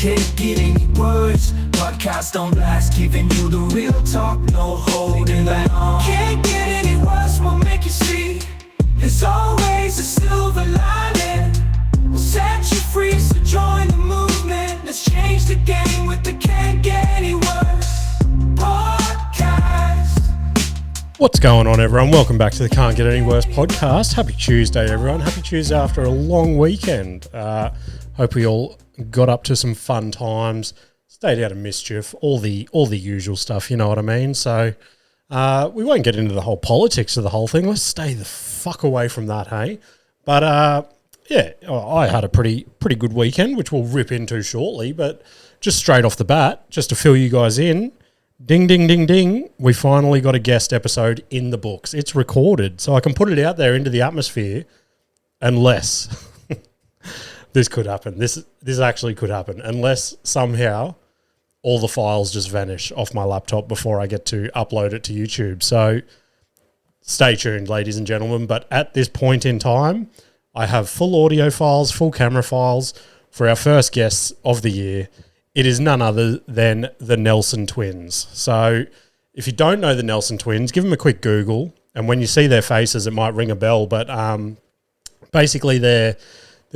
Can't get any words. Podcast on blast, giving you the real talk, no holding back. Can't get any worse, we'll make you see. There's always a silver lining. We'll set you free, so join the movement. Let's change the game with the Can't Get Any Worse Podcast. What's going on, everyone? Welcome back to the Can't Get Any Worse Podcast. Happy Tuesday, everyone. Happy Tuesday after a long weekend. Hope we all got up to some fun times, stayed out of mischief, all the usual stuff, you know what I mean? So we won't get into the whole politics of the whole thing. Let's stay the fuck away from that, hey? But yeah, I had a pretty good weekend, which we'll rip into shortly. But just straight off the bat, just to fill you guys in, ding, ding, ding, ding, we finally got a guest episode in the books. It's recorded, so I can put it out there into the atmosphere unless... This could happen. This actually could happen unless somehow all the files just vanish off my laptop before I get to upload it to YouTube. So stay tuned, ladies and gentlemen. But at this point in time, I have full audio files, full camera files for our first guests of the year. It is none other than the Nelson twins. So if you don't know the Nelson twins, give them a quick Google. And when you see their faces, it might ring a bell. But basically they're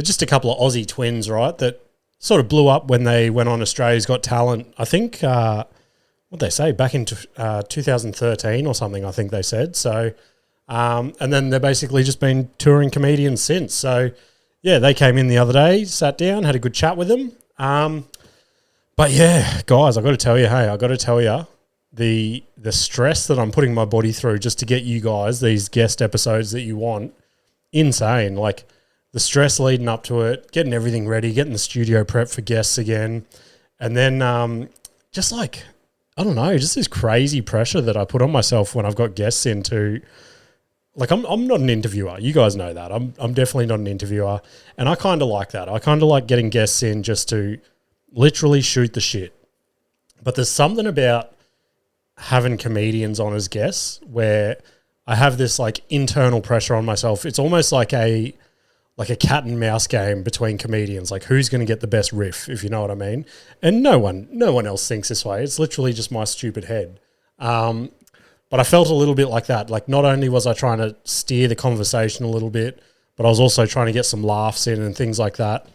just a couple of Aussie twins, right, that sort of blew up when they went on Australia's Got Talent. I think, what'd they say, back in 2013 or something, I think they said. So, and then they've basically just been touring comedians since. So, yeah, they came in the other day, sat down, had a good chat with them. But, yeah, guys, I got to tell you, the stress that I'm putting my body through just to get you guys these guest episodes that you want, insane. Like, the stress leading up to it, getting everything ready, getting the studio prep for guests again. And then just like, I don't know, just this crazy pressure that I put on myself when I've got guests into. Like, I'm not an interviewer. You guys know that. I'm definitely not an interviewer. And I kind of like that. I kind of like getting guests in just to literally shoot the shit. But there's something about having comedians on as guests where I have this like internal pressure on myself. It's almost like a cat and mouse game between comedians, like who's going to get the best riff, if you know what I mean. And no one else thinks this way. It's literally just my stupid head. But I felt a little bit like that. Like, not only was I trying to steer the conversation a little bit, but I was also trying to get some laughs in and things like that.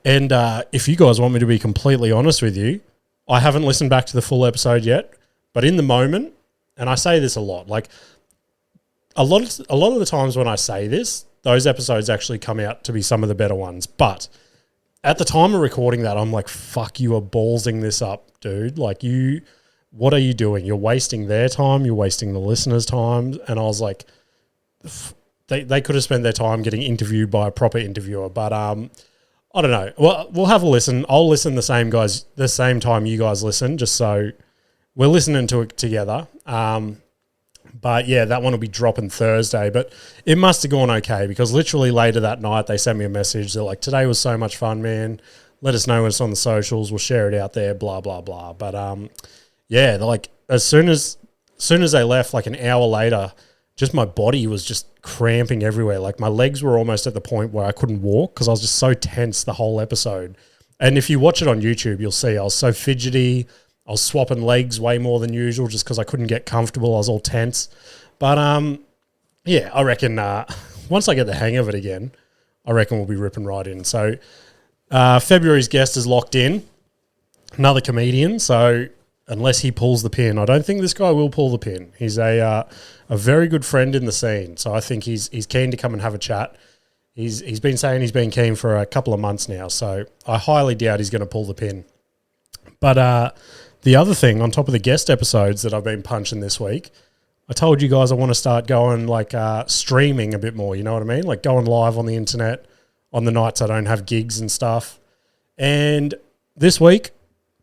And if you guys want me to be completely honest with you, I haven't listened back to the full episode yet, but in the moment, and I say this a lot, like a lot of the times when I say this, those episodes actually come out to be some of the better ones. But at the time of recording that, I'm like, fuck, you are ballsing this up, dude. Like, what are you doing? You're wasting their time. You're wasting the listeners' time. And I was like, they could have spent their time getting interviewed by a proper interviewer. But I don't know. Well, we'll have a listen. I'll listen the same time you guys listen, just so we're listening to it together. But yeah, that one will be dropping Thursday. But it must have gone okay because literally later that night they sent me a message. They're like, today was so much fun, man. Let us know when it's on the socials. We'll share it out there, blah, blah, blah. But yeah, they're like, as soon as they left, like an hour later, just my body was just cramping everywhere. Like my legs were almost at the point where I couldn't walk because I was just so tense the whole episode. And if you watch it on YouTube, you'll see I was so fidgety. I was swapping legs way more than usual just because I couldn't get comfortable. I was all tense. But, yeah, I reckon once I get the hang of it again, I reckon we'll be ripping right in. So February's guest is locked in, another comedian. So unless he pulls the pin, I don't think this guy will pull the pin. He's a very good friend in the scene. So I think he's keen to come and have a chat. He's been saying he's been keen for a couple of months now. So I highly doubt he's going to pull the pin. But the other thing, on top of the guest episodes that I've been punching this week, I told you guys I want to start going like streaming a bit more, you know what I mean? Like going live on the internet on the nights I don't have gigs and stuff. And this week,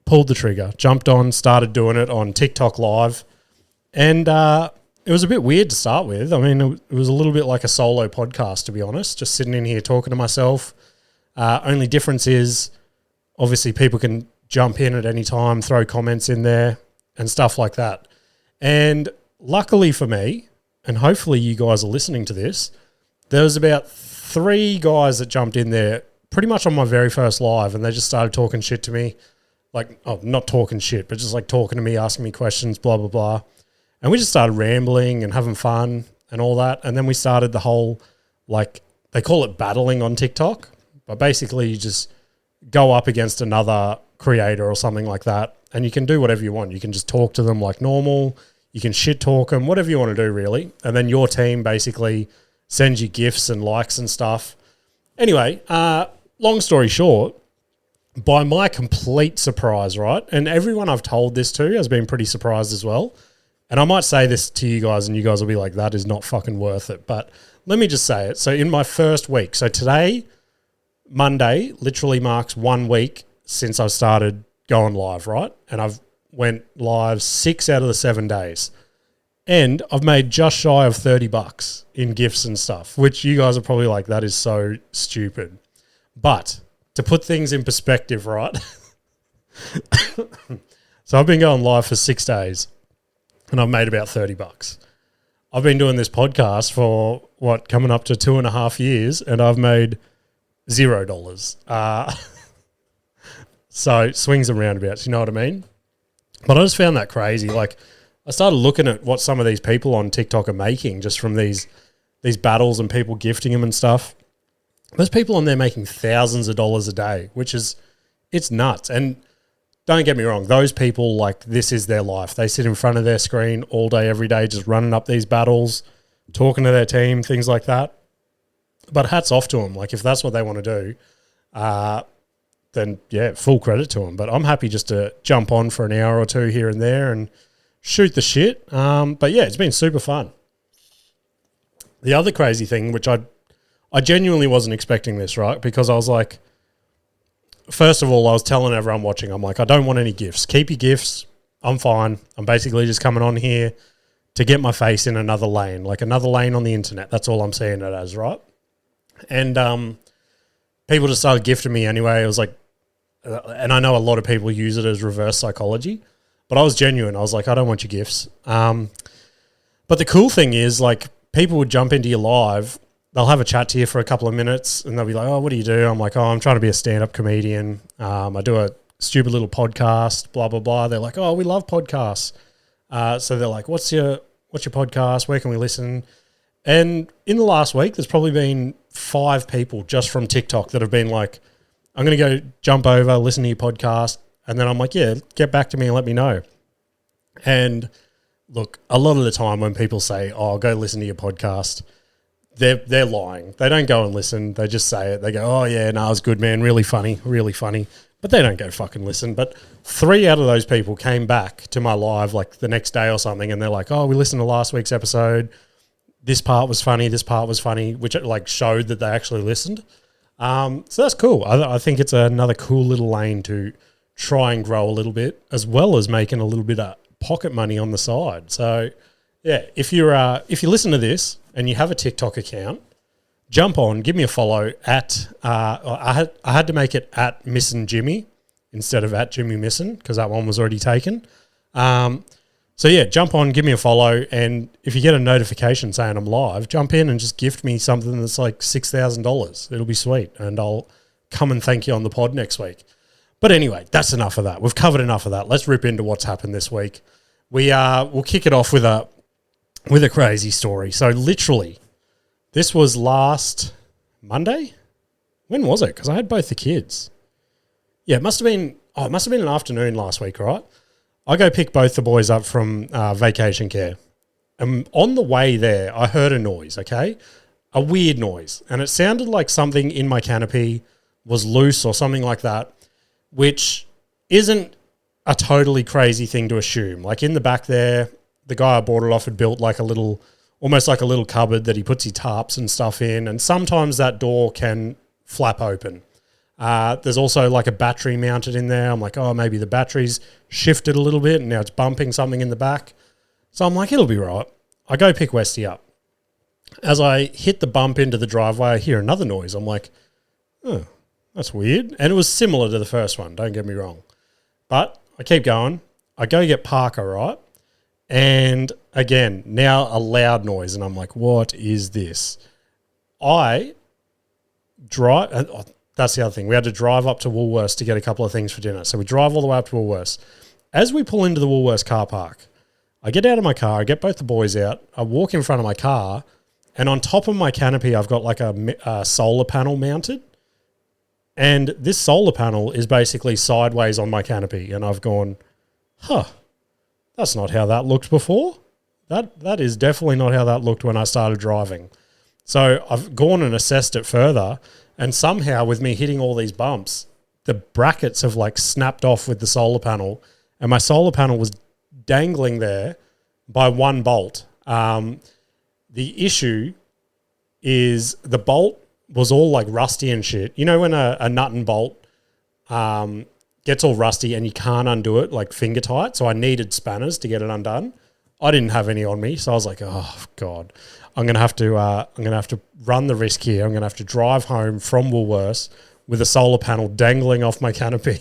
pulled the trigger, jumped on, started doing it on TikTok Live. And it was a bit weird to start with. I mean, it was a little bit like a solo podcast, to be honest, just sitting in here talking to myself. Only difference is obviously people can jump in at any time, throw comments in there and stuff like that. And luckily for me, and hopefully you guys are listening to this, there was about 3 guys that jumped in there pretty much on my very first live and they just started talking shit to me. like, oh, not talking shit, but just like talking to me, asking me questions, blah, blah, blah. And we just started rambling and having fun and all that. And then we started the whole, like, they call it battling on TikTok, but basically you just go up against another creator or something like that, and you can do whatever you want. You can just talk to them like normal. You can shit talk them, whatever you want to do, really. And then your team basically sends you gifts and likes and stuff. Anyway, long story short, by my complete surprise, right, and everyone I've told this to has been pretty surprised as well. And I might say this to you guys and you guys will be like, that is not fucking worth it. But let me just say it. So in my first week, so today, Monday, literally marks 1 week since I started going live, right? And I've went live 6 out of the 7 days. And I've made just shy of $30 in gifts and stuff, which you guys are probably like, that is so stupid. But to put things in perspective, right? So I've been going live for 6 days and I've made about $30. I've been doing this podcast for coming up to 2.5 years, and I've made $0. So swings and roundabouts, you know what I mean? But I just found that crazy. Like, I started looking at what some of these people on TikTok are making just from these battles and people gifting them and stuff. There's people on there making thousands of dollars a day, it's nuts. And don't get me wrong, those people, like, this is their life. They sit in front of their screen all day, every day, just running up these battles, talking to their team, things like that. But hats off to them. Like, if that's what they want to do, then, yeah, full credit to them. But I'm happy just to jump on for an hour or two here and there and shoot the shit. But, yeah, it's been super fun. The other crazy thing, which I genuinely wasn't expecting this, right? Because I was like, first of all, I was telling everyone watching, I'm like, I don't want any gifts. Keep your gifts. I'm fine. I'm basically just coming on here to get my face in another lane, like another lane on the internet. That's all I'm seeing it as, right? And people just started gifting me anyway. It was like, and I know a lot of people use it as reverse psychology, but I was genuine. I was like, I don't want your gifts. But the cool thing is, like, people would jump into your live. They'll have a chat to you for a couple of minutes and they'll be like, oh, what do you do? I'm like, oh, I'm trying to be a stand-up comedian. I do a stupid little podcast, blah, blah, blah. They're like, oh, we love podcasts. So they're like, what's your podcast? Where can we listen? And in the last week, there's probably been 5 people just from TikTok that have been like, I'm going to go jump over, listen to your podcast. And then I'm like, yeah, get back to me and let me know. And look, a lot of the time when people say, oh, go listen to your podcast, they're lying. They don't go and listen. They just say it. They go, oh, yeah, no, it was good, man. Really funny, really funny. But they don't go fucking listen. But 3 out of those people came back to my live like the next day or something, and they're like, oh, we listened to last week's episode. This part was funny. This part was funny, which like showed that they actually listened. So that's cool. I think it's another cool little lane to try and grow a little bit, as well as making a little bit of pocket money on the side. So yeah, if you listen to this and you have a TikTok account, jump on, give me a follow at I had to make it at Missin Jimmy instead of at Jimmy Missin because that one was already taken. So yeah, jump on, give me a follow, and if you get a notification saying I'm live, jump in and just gift me something that's like $6,000. It'll be sweet, and I'll come and thank you on the pod next week. But anyway, that's enough of that. We've covered enough of that. Let's rip into what's happened this week. We'll kick it off with a crazy story. So literally, this was last Monday. When was it? Because I had both the kids. Yeah, it must have been an afternoon last week, right? I go pick both the boys up from vacation care. And on the way there, I heard a noise, okay? A weird noise. And it sounded like something in my canopy was loose or something like that, which isn't a totally crazy thing to assume. Like in the back there, the guy I bought it off had built like almost like a little cupboard that he puts his tarps and stuff in. And sometimes that door can flap open. There's also like a battery mounted in there. I'm like, oh, maybe the battery's shifted a little bit and now it's bumping something in the back. So I'm like, it'll be right. I go pick Westy up. As I hit the bump into the driveway, I hear another noise. I'm like, oh, that's weird. And it was similar to the first one, don't get me wrong. But I keep going. I go get Parker, right? And again, now a loud noise. And I'm like, what is this? I drive... that's the other thing. We had to drive up to Woolworths to get a couple of things for dinner. So we drive all the way up to Woolworths. As we pull into the Woolworths car park, I get out of my car, I get both the boys out, I walk in front of my car, and on top of my canopy, I've got like a solar panel mounted. And this solar panel is basically sideways on my canopy. And I've gone, that's not how that looked before. That is definitely not how that looked when I started driving. So I've gone and assessed it further. And somehow with me hitting all these bumps, the brackets have like snapped off with the solar panel. And my solar panel was dangling there by one bolt. The issue is the bolt was all like rusty and shit. You know when a nut and bolt gets all rusty and you can't undo it like finger tight? So I needed spanners to get it undone. I didn't have any on me, so I was like, oh God, I'm gonna have to run the risk here. I'm gonna have to drive home from Woolworths with a solar panel dangling off my canopy.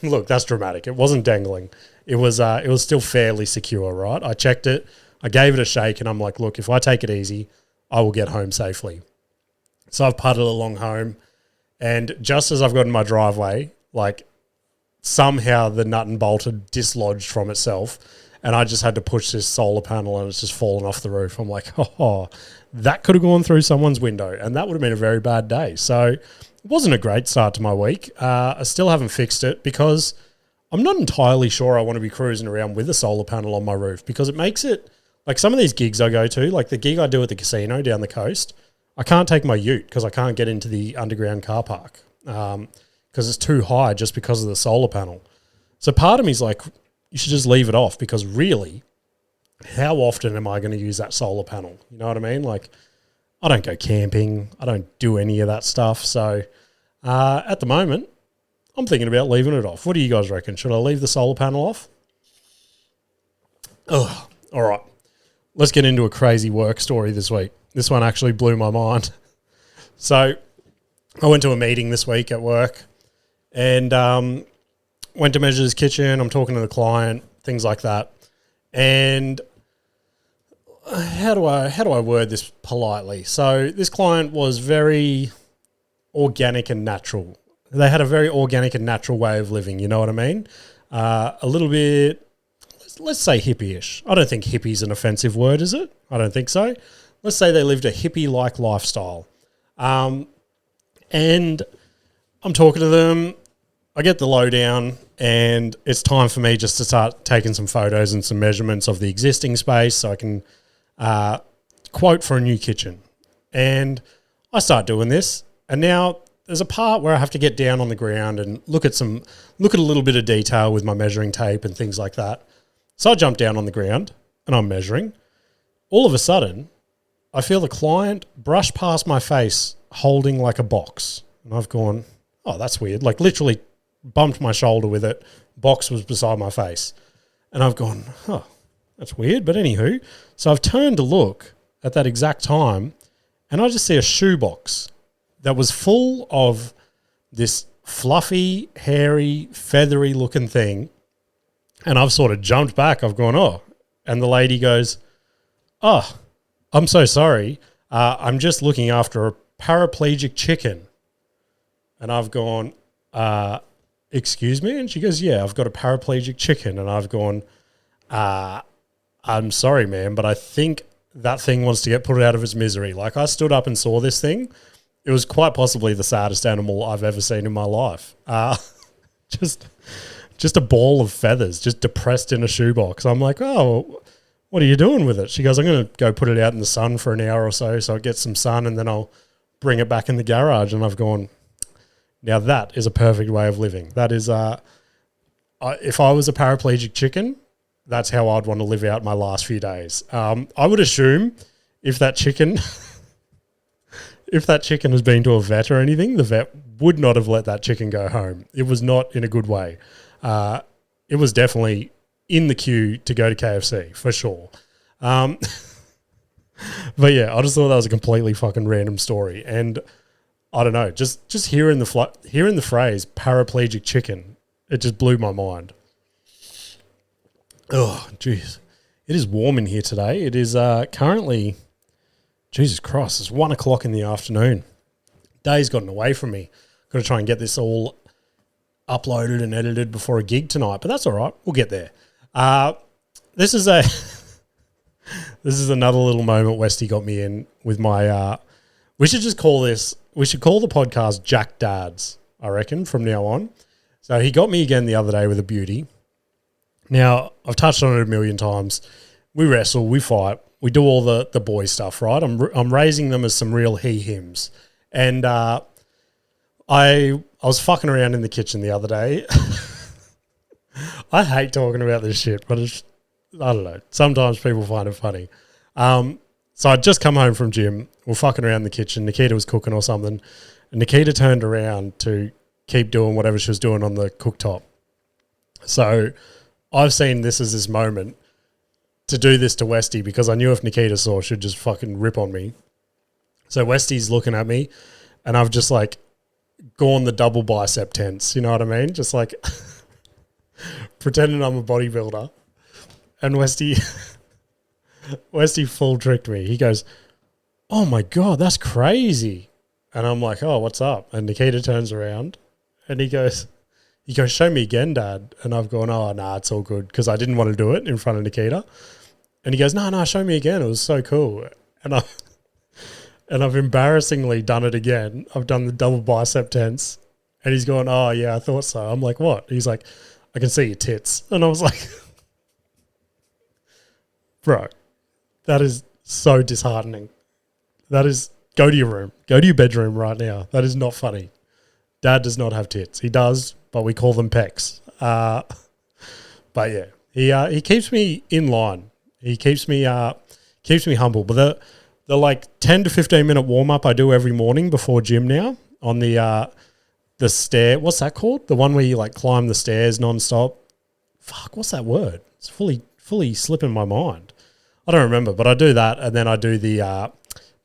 Look, that's dramatic. It wasn't dangling. It was still fairly secure, right? I checked it. I gave it a shake, and I'm like, look, if I take it easy, I will get home safely. So I've putted along home, and just as I've got in my driveway, like somehow the nut and bolt had dislodged from itself, and I just had to push this solar panel, and it's just fallen off the roof. I'm like, that could have gone through someone's window, and that would have been a very bad day. So it wasn't a great start to my week. I still haven't fixed it because I'm not entirely sure I want to be cruising around with a solar panel on my roof, because it makes it, like some of these gigs I go to, like the gig I do at the casino down the coast, I can't take my ute because I can't get into the underground car park because it's too high just because of the solar panel. So part of me is like, you should just leave it off, because really, how often am I going to use that solar panel? You know what I mean? Like, I don't go camping. I don't do any of that stuff. So at the moment, I'm thinking about leaving it off. What do you guys reckon? Should I leave the solar panel off? Ugh. All right. Let's get into a crazy work story this week. This one actually blew my mind. So I went to a meeting this week at work and went to measure his kitchen. I'm talking to the client, things like that. And how do I word this politely? So this client was very organic and natural. They had a very organic and natural way of living, you know what I mean? A little bit, let's say hippie-ish. I don't think hippie's an offensive word, is it? I don't think so. Let's say they lived a hippie-like lifestyle. And I'm talking to them. I get the lowdown, and it's time for me just to start taking some photos and some measurements of the existing space so I can quote for a new kitchen. And I start doing this, and now there's a part where I have to get down on the ground and look at a little bit of detail with my measuring tape and things like that. So I jump down on the ground and I'm measuring. All of a sudden, I feel the client brush past my face holding like a box. And I've gone, oh, that's weird. Like literally bumped my shoulder with it. Box was beside my face. And I've gone, that's weird. But anywho, so I've turned to look at that exact time and I just see a shoebox that was full of this fluffy, hairy, feathery looking thing. And I've sort of jumped back. I've gone, oh. And the lady goes, oh, I'm so sorry. I'm just looking after a paraplegic chicken. And I've gone, excuse me? And she goes, yeah, I've got a paraplegic chicken. And I've gone, I'm sorry, ma'am, but I think that thing wants to get put out of its misery. Like I stood up and saw this thing. It was quite possibly the saddest animal I've ever seen in my life. Just a ball of feathers, just depressed in a shoebox. I'm like, oh, what are you doing with it? She goes, I'm going to go put it out in the sun for an hour or so it gets some sun, and then I'll bring it back in the garage. And I've gone, now that is a perfect way of living. That is, if I was a paraplegic chicken, that's how I'd want to live out my last few days. I would assume if that chicken has been to a vet or anything, the vet would not have let that chicken go home. It was not in a good way. It was definitely in the queue to go to KFC for sure. But yeah, I just thought that was a completely fucking random story. And I don't know, just hearing the phrase paraplegic chicken, it just blew my mind. Oh, jeez. It is warm in here today. It is currently, Jesus Christ, it's 1 o'clock in the afternoon. Day's gotten away from me. Got to try and get this all uploaded and edited before a gig tonight, but that's all right. We'll get there. This is another little moment Westy got me in with my. We should call the podcast Jack Dads, I reckon, from now on. So he got me again the other day with a beauty. Now, I've touched on it a million times. We wrestle, we fight, we do all the boy stuff, right? I'm raising them as some real he-hims. And I was fucking around in the kitchen the other day. I hate talking about this shit, but I don't know. Sometimes people find it funny. So I'd just come home from gym. We're fucking around in the kitchen. Nikita was cooking or something. And Nikita turned around to keep doing whatever she was doing on the cooktop. So I've seen this as this moment to do this to Westy because I knew if Nikita saw, she'd just fucking rip on me. So Westy's looking at me and I've just like gone the double bicep tense. You know what I mean? Just like pretending I'm a bodybuilder. And Westy full tricked me. He goes, "Oh my God, that's crazy." And I'm like, "Oh, what's up?" And Nikita turns around and he goes, "Show me again, Dad." And I've gone, "Oh, nah, it's all good." Because I didn't want to do it in front of Nikita. And he goes, No, show me again. It was so cool. And I've embarrassingly done it again. I've done the double bicep tense. And he's going, "Oh, yeah, I thought so." I'm like, "What?" He's like, "I can see your tits." And I was like, bro, that is so disheartening. That is, go to your room. Go to your bedroom right now. That is not funny. Dad does not have tits. He does, but we call them pecs. But yeah, he keeps me in line. He keeps me humble. But the like 10 to 15 minute warm up I do every morning before gym now on the stair. What's that called? The one where you like climb the stairs nonstop. Fuck, what's that word? It's fully slipping my mind. I don't remember, but I do that, and then I do the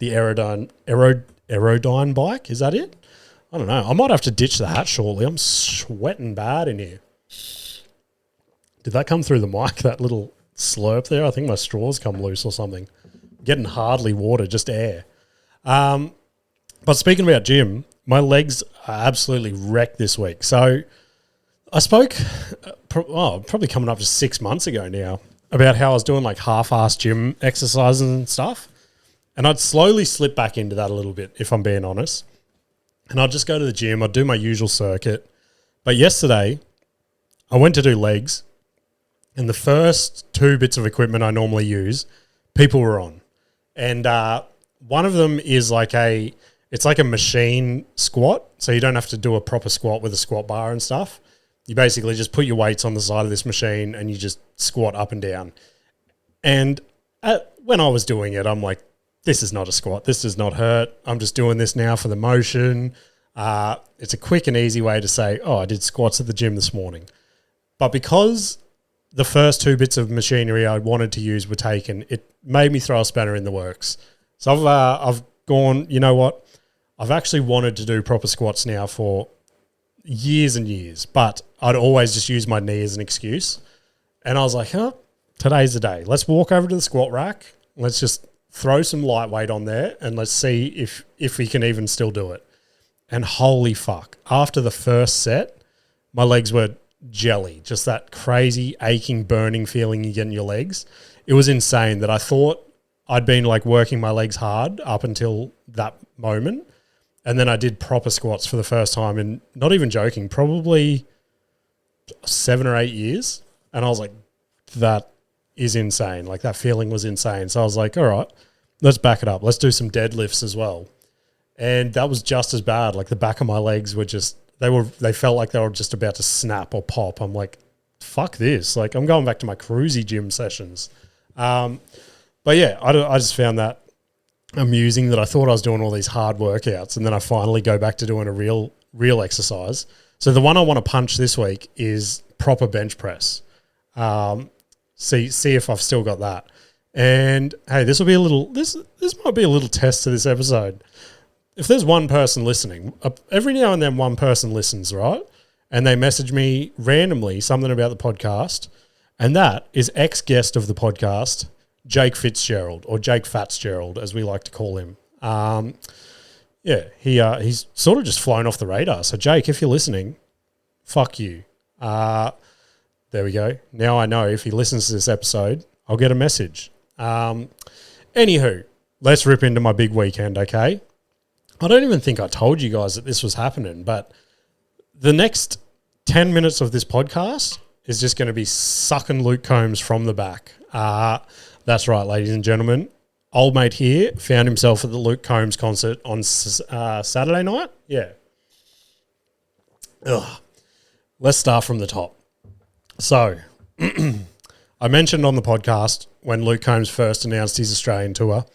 Aerodyne bike. Is that it? I don't know. I might have to ditch the hat shortly. I'm sweating bad in here. Did that come through the mic, that little slurp there? I think my straws come loose or something. Getting hardly water, just air. But speaking about gym, my legs are absolutely wrecked this week. So I spoke, probably coming up to 6 months ago now, about how I was doing like half-assed gym exercises and stuff. And I'd slowly slip back into that a little bit, if I'm being honest. And I'd just go to the gym. I'd do my usual circuit. But yesterday, I went to do legs. And the first 2 bits of equipment I normally use, people were on. And one of them is it's like a machine squat. So you don't have to do a proper squat with a squat bar and stuff. You basically just put your weights on the side of this machine and you just squat up and down. And when I was doing it, I'm like, this is not a squat. This does not hurt. I'm just doing this now for the motion. It's a quick and easy way to say, oh, I did squats at the gym this morning. But because the first 2 bits of machinery I wanted to use were taken, it made me throw a spanner in the works. So I've gone, you know what? I've actually wanted to do proper squats now for years and years, but I'd always just use my knee as an excuse. And I was like, today's the day. Let's walk over to the squat rack. Let's just throw some lightweight on there and let's see if we can even still do it. And holy fuck, after the first set, my legs were jelly. Just that crazy aching, burning feeling you get in your legs. It was insane that I thought I'd been like working my legs hard up until that moment. And then I did proper squats for the first time in, not even joking, probably 7 or 8 years. And I was like, that is insane. Like that feeling was insane. So I was like, all right, let's back it up. Let's do some deadlifts as well. And that was just as bad. Like the back of my legs were just, they felt like they were just about to snap or pop. I'm like, fuck this. Like I'm going back to my cruisy gym sessions. But yeah, I just found that amusing that I thought I was doing all these hard workouts and then I finally go back to doing a real exercise. So the one I want to punch this week is proper bench press. See if I've still got that. And hey, this might be a little test to this episode. If there's one person listening, every now and then one person listens, right? And they message me randomly something about the podcast, and that is ex-guest of the podcast, Jake Fitzgerald, or Jake Fatsgerald, as we like to call him. Yeah, he's sort of just flown off the radar. So, Jake, if you're listening, fuck you. There we go. Now I know if he listens to this episode, I'll get a message. Anywho, let's rip into my big weekend, okay? I don't even think I told you guys that this was happening, but the next 10 minutes of this podcast is just going to be sucking Luke Combs from the back. That's right, ladies and gentlemen. Old mate here found himself at the Luke Combs concert on Saturday night. Yeah. Ugh. Let's start from the top. So, I mentioned on the podcast when Luke Combs first announced his Australian tour,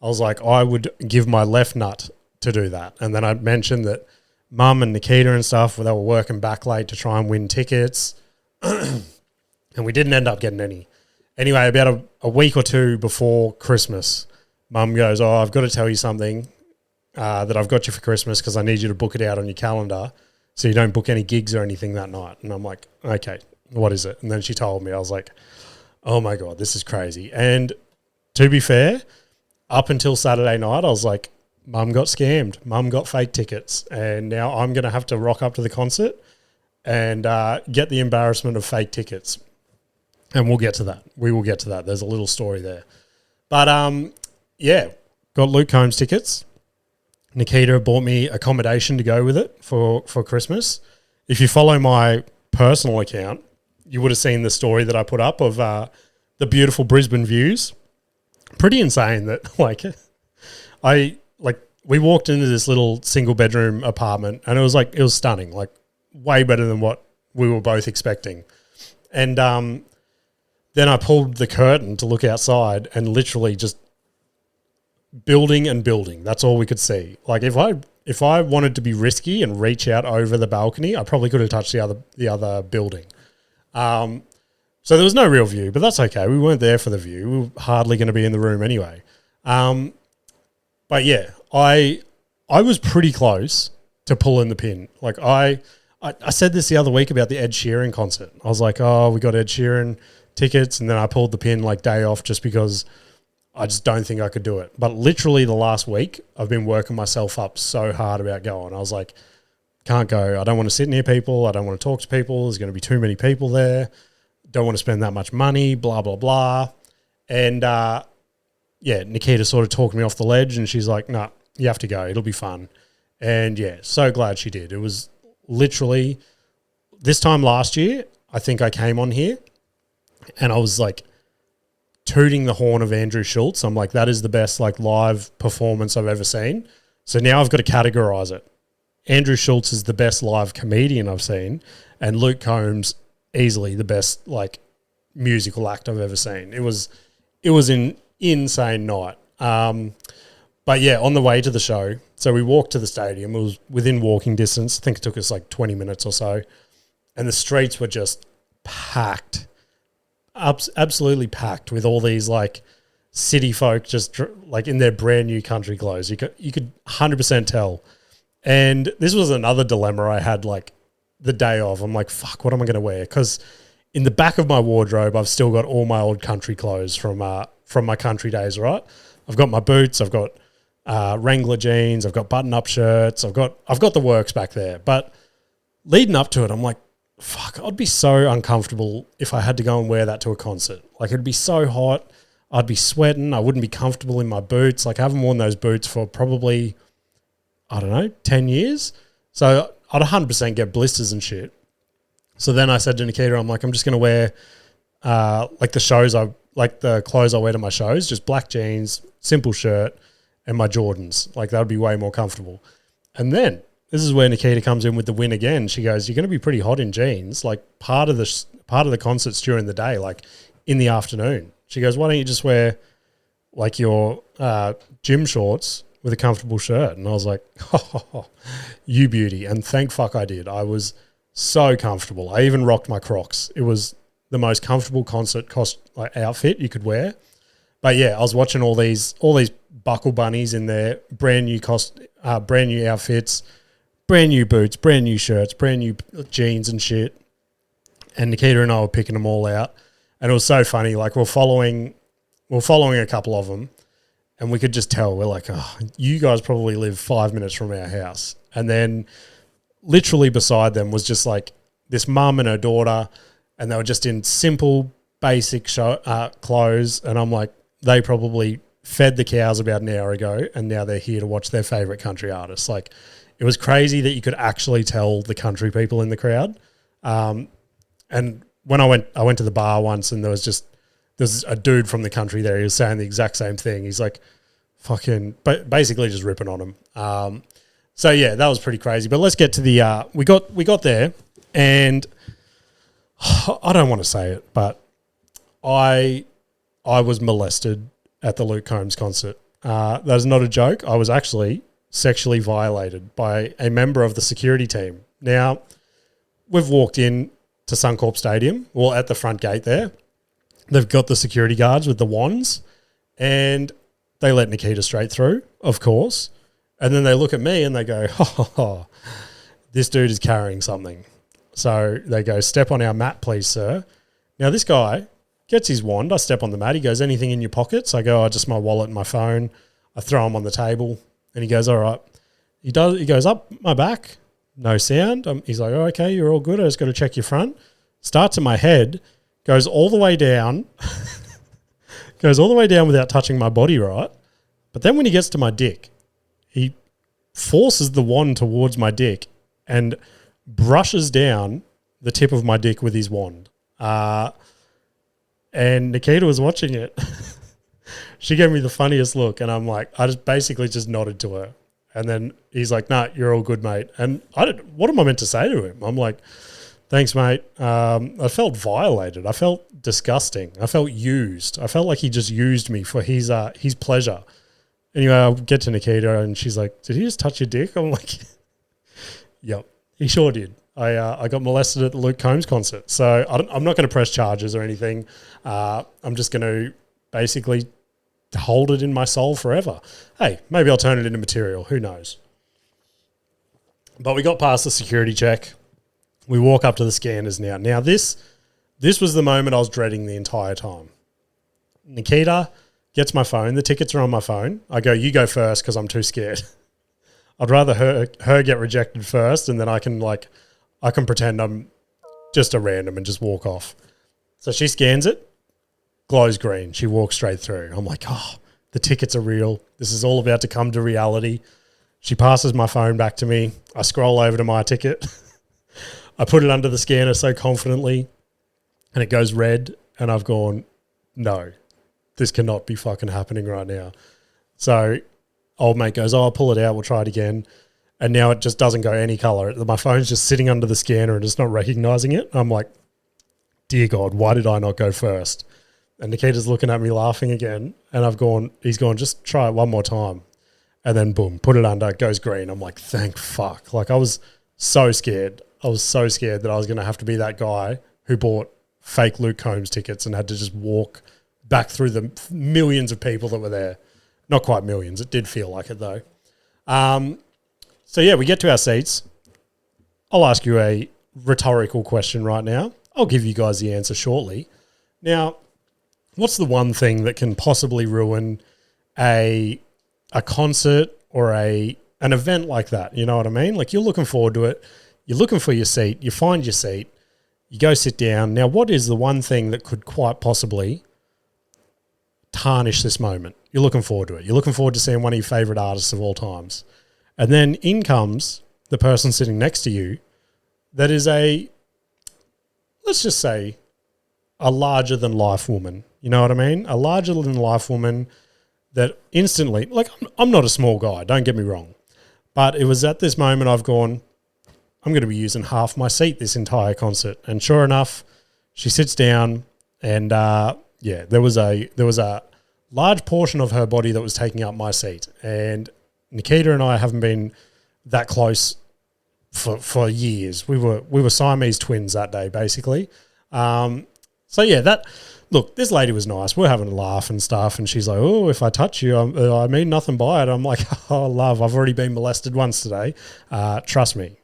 I was like, I would give my left nut to do that. And then I mentioned that Mum and Nikita and stuff, they were working back late to try and win tickets. And we didn't end up getting any. Anyway, about a week or two before Christmas, Mum goes, I've got to tell you something that I've got you for Christmas because I need you to book it out on your calendar so you don't book any gigs or anything that night. And I'm like, okay, what is it? And then she told me. I was like, oh, my God, this is crazy. And to be fair, up until Saturday night, I was like, Mum got scammed. Mum got fake tickets. And now I'm going to have to rock up to the concert and get the embarrassment of fake tickets. And we'll get to that. We will get to that. There's a little story there. But, yeah, got Luke Combs tickets. Nikita bought me accommodation to go with it for Christmas. If you follow my personal account, you would have seen the story that I put up of the beautiful Brisbane views. Pretty insane that, we walked into this little single-bedroom apartment and it was stunning, way better than what we were both expecting. And then I pulled the curtain to look outside and literally just building and building. That's all we could see. If I wanted to be risky and reach out over the balcony, I probably could have touched the other building. So there was no real view, but that's okay. We weren't there for the view. We were hardly going to be in the room anyway. But yeah, I was pretty close to pulling the pin. I said this the other week about the Ed Sheeran concert. I was like, oh, we got Ed Sheeran tickets, and then I pulled the pin day off just because I just don't think I could do it. But literally the last week, I've been working myself up so hard about going. I was like, can't go. I don't want to sit near people. I don't want to talk to people. There's going to be too many people there. Don't want to spend that much money, blah, blah, blah. And Nikita sort of talked me off the ledge and she's like, nah, you have to go. It'll be fun. And yeah, so glad she did. It was literally this time last year, I think I came on here and I was tooting the horn of Andrew Schultz. I'm like, that is the best live performance I've ever seen. So now I've got to categorize it. Andrew Schultz is the best live comedian I've seen, and Luke Combs easily the best musical act I've ever seen. It was an insane night. But yeah, on the way to the show, so we walked to the stadium. It was within walking distance. I think it took us 20 minutes or so, and the streets were just packed. Absolutely packed with all these city folk just in their brand new country clothes. You could 100% tell. And this was another dilemma I had the day of. I'm like, fuck, what am I going to wear? Because in the back of my wardrobe, I've still got all my old country clothes from my country days, right? I've got my boots, I've got Wrangler jeans, I've got button-up shirts, I've got the works back there. But leading up to it, I'm like, fuck, I'd be so uncomfortable if I had to go and wear that to a concert. It'd be so hot. I'd be sweating. I wouldn't be comfortable in my boots. I haven't worn those boots for probably, 10 years. So I'd 100% get blisters and shit. So then I said to Nikita, I'm like, I'm just going to wear the clothes I wear to my shows, just black jeans, simple shirt, and my Jordans. That would be way more comfortable. And then this is where Nikita comes in with the win again. She goes, you're going to be pretty hot in jeans. Part of the concert's during the day, in the afternoon. She goes, why don't you just wear your gym shorts with a comfortable shirt? And I was like, oh, you beauty. And thank fuck I did. I was so comfortable. I even rocked my Crocs. It was the most comfortable concert outfit you could wear. But yeah, I was watching all these buckle bunnies in their brand new outfits, brand new boots, brand new shirts, brand new jeans and shit. And Nikita and I were picking them all out. And it was so funny. We're following a couple of them. and we could just tell. We're like, oh, you guys probably live 5 minutes from our house. And then literally beside them was just like this mum and her daughter, and they were just in simple, basic clothes. And I'm like, they probably fed the cows about an hour ago, and now they're here to watch their favourite country artist. Like, it was crazy that you could actually tell the country people in the crowd. And when I went to the bar once, and there's a dude from the country there. He was saying the exact same thing. He's like, basically just ripping on him. So yeah, that was pretty crazy. But let's get to the we got there, and I don't want to say it, but I was molested at the Luke Combs concert. That is not a joke. I was actually sexually violated by a member of the security team. Now, we've walked in to Suncorp Stadium, well, at the front gate there. They've got the security guards with the wands, and they let Nikita straight through, of course. And then they look at me and they go, oh, this dude is carrying something. So they go, step on our mat, please, sir. Now, this guy gets his wand. I step on the mat. He goes, anything in your pockets? I go, just my wallet and my phone. I throw him on the table, and he goes, all right. He goes up my back, no sound. He's like, oh, okay, you're all good. I just got to check your front. Starts at my head, goes all the way down, without touching my body, right? But then when he gets to my dick, he forces the wand towards my dick and brushes down the tip of my dick with his wand. And Nikita was watching it. She gave me the funniest look, and I'm like, I just basically just nodded to her. And then he's like, nah, you're all good, mate. And what am I meant to say to him? I'm like, thanks, mate. I felt violated. I felt disgusting. I felt used. I felt like he just used me for his pleasure. Anyway, I'll get to Nikita, and she's like, did he just touch your dick? I'm like, yep, he sure did. I got molested at the Luke Combs concert. So I'm not going to press charges or anything. I'm just going to basically hold it in my soul forever. Hey, maybe I'll turn it into material. Who knows? But we got past the security check. We walk up to the scanners now. Now, this was the moment I was dreading the entire time. Nikita gets my phone. The tickets are on my phone. I go, you go first because I'm too scared. I'd rather her get rejected first, and then I can pretend I'm just a random and just walk off. So she scans it, glows green. She walks straight through. I'm like, oh, the tickets are real. This is all about to come to reality. She passes my phone back to me. I scroll over to my ticket. I put it under the scanner so confidently, and it goes red, and I've gone, no, this cannot be fucking happening right now. So old mate goes, oh, I'll pull it out. We'll try it again. And now it just doesn't go any color. My phone's just sitting under the scanner and it's not recognizing it. I'm like, dear God, why did I not go first? And Nikita's looking at me laughing again. And he's gone, just try it one more time. And then boom, put it under, it goes green. I'm like, thank fuck. Like, I was so scared. I was so scared that I was going to have to be that guy who bought fake Luke Combs tickets and had to just walk back through the millions of people that were there. Not quite millions. It did feel like it though. So yeah, we get to our seats. I'll ask you a rhetorical question right now. I'll give you guys the answer shortly. Now, what's the one thing that can possibly ruin a concert or an event like that? You know what I mean? Like, you're looking forward to it. You're looking for your seat. You find your seat. You go sit down. Now, what is the one thing that could quite possibly tarnish this moment? You're looking forward to it. You're looking forward to seeing one of your favourite artists of all times. And then in comes the person sitting next to you that is let's just say, a larger-than-life woman. You know what I mean? A larger-than-life woman that instantly, like, I'm not a small guy, don't get me wrong. But it was at this moment I've gone, I'm going to be using half my seat this entire concert. And sure enough, she sits down and, there was a large portion of her body that was taking up my seat. And Nikita and I haven't been that close for years. We were Siamese twins that day, basically. Look, this lady was nice. We're having a laugh and stuff, and she's like, oh, if I touch you, I mean nothing by it. I'm like, oh, love, I've already been molested once today. Trust me.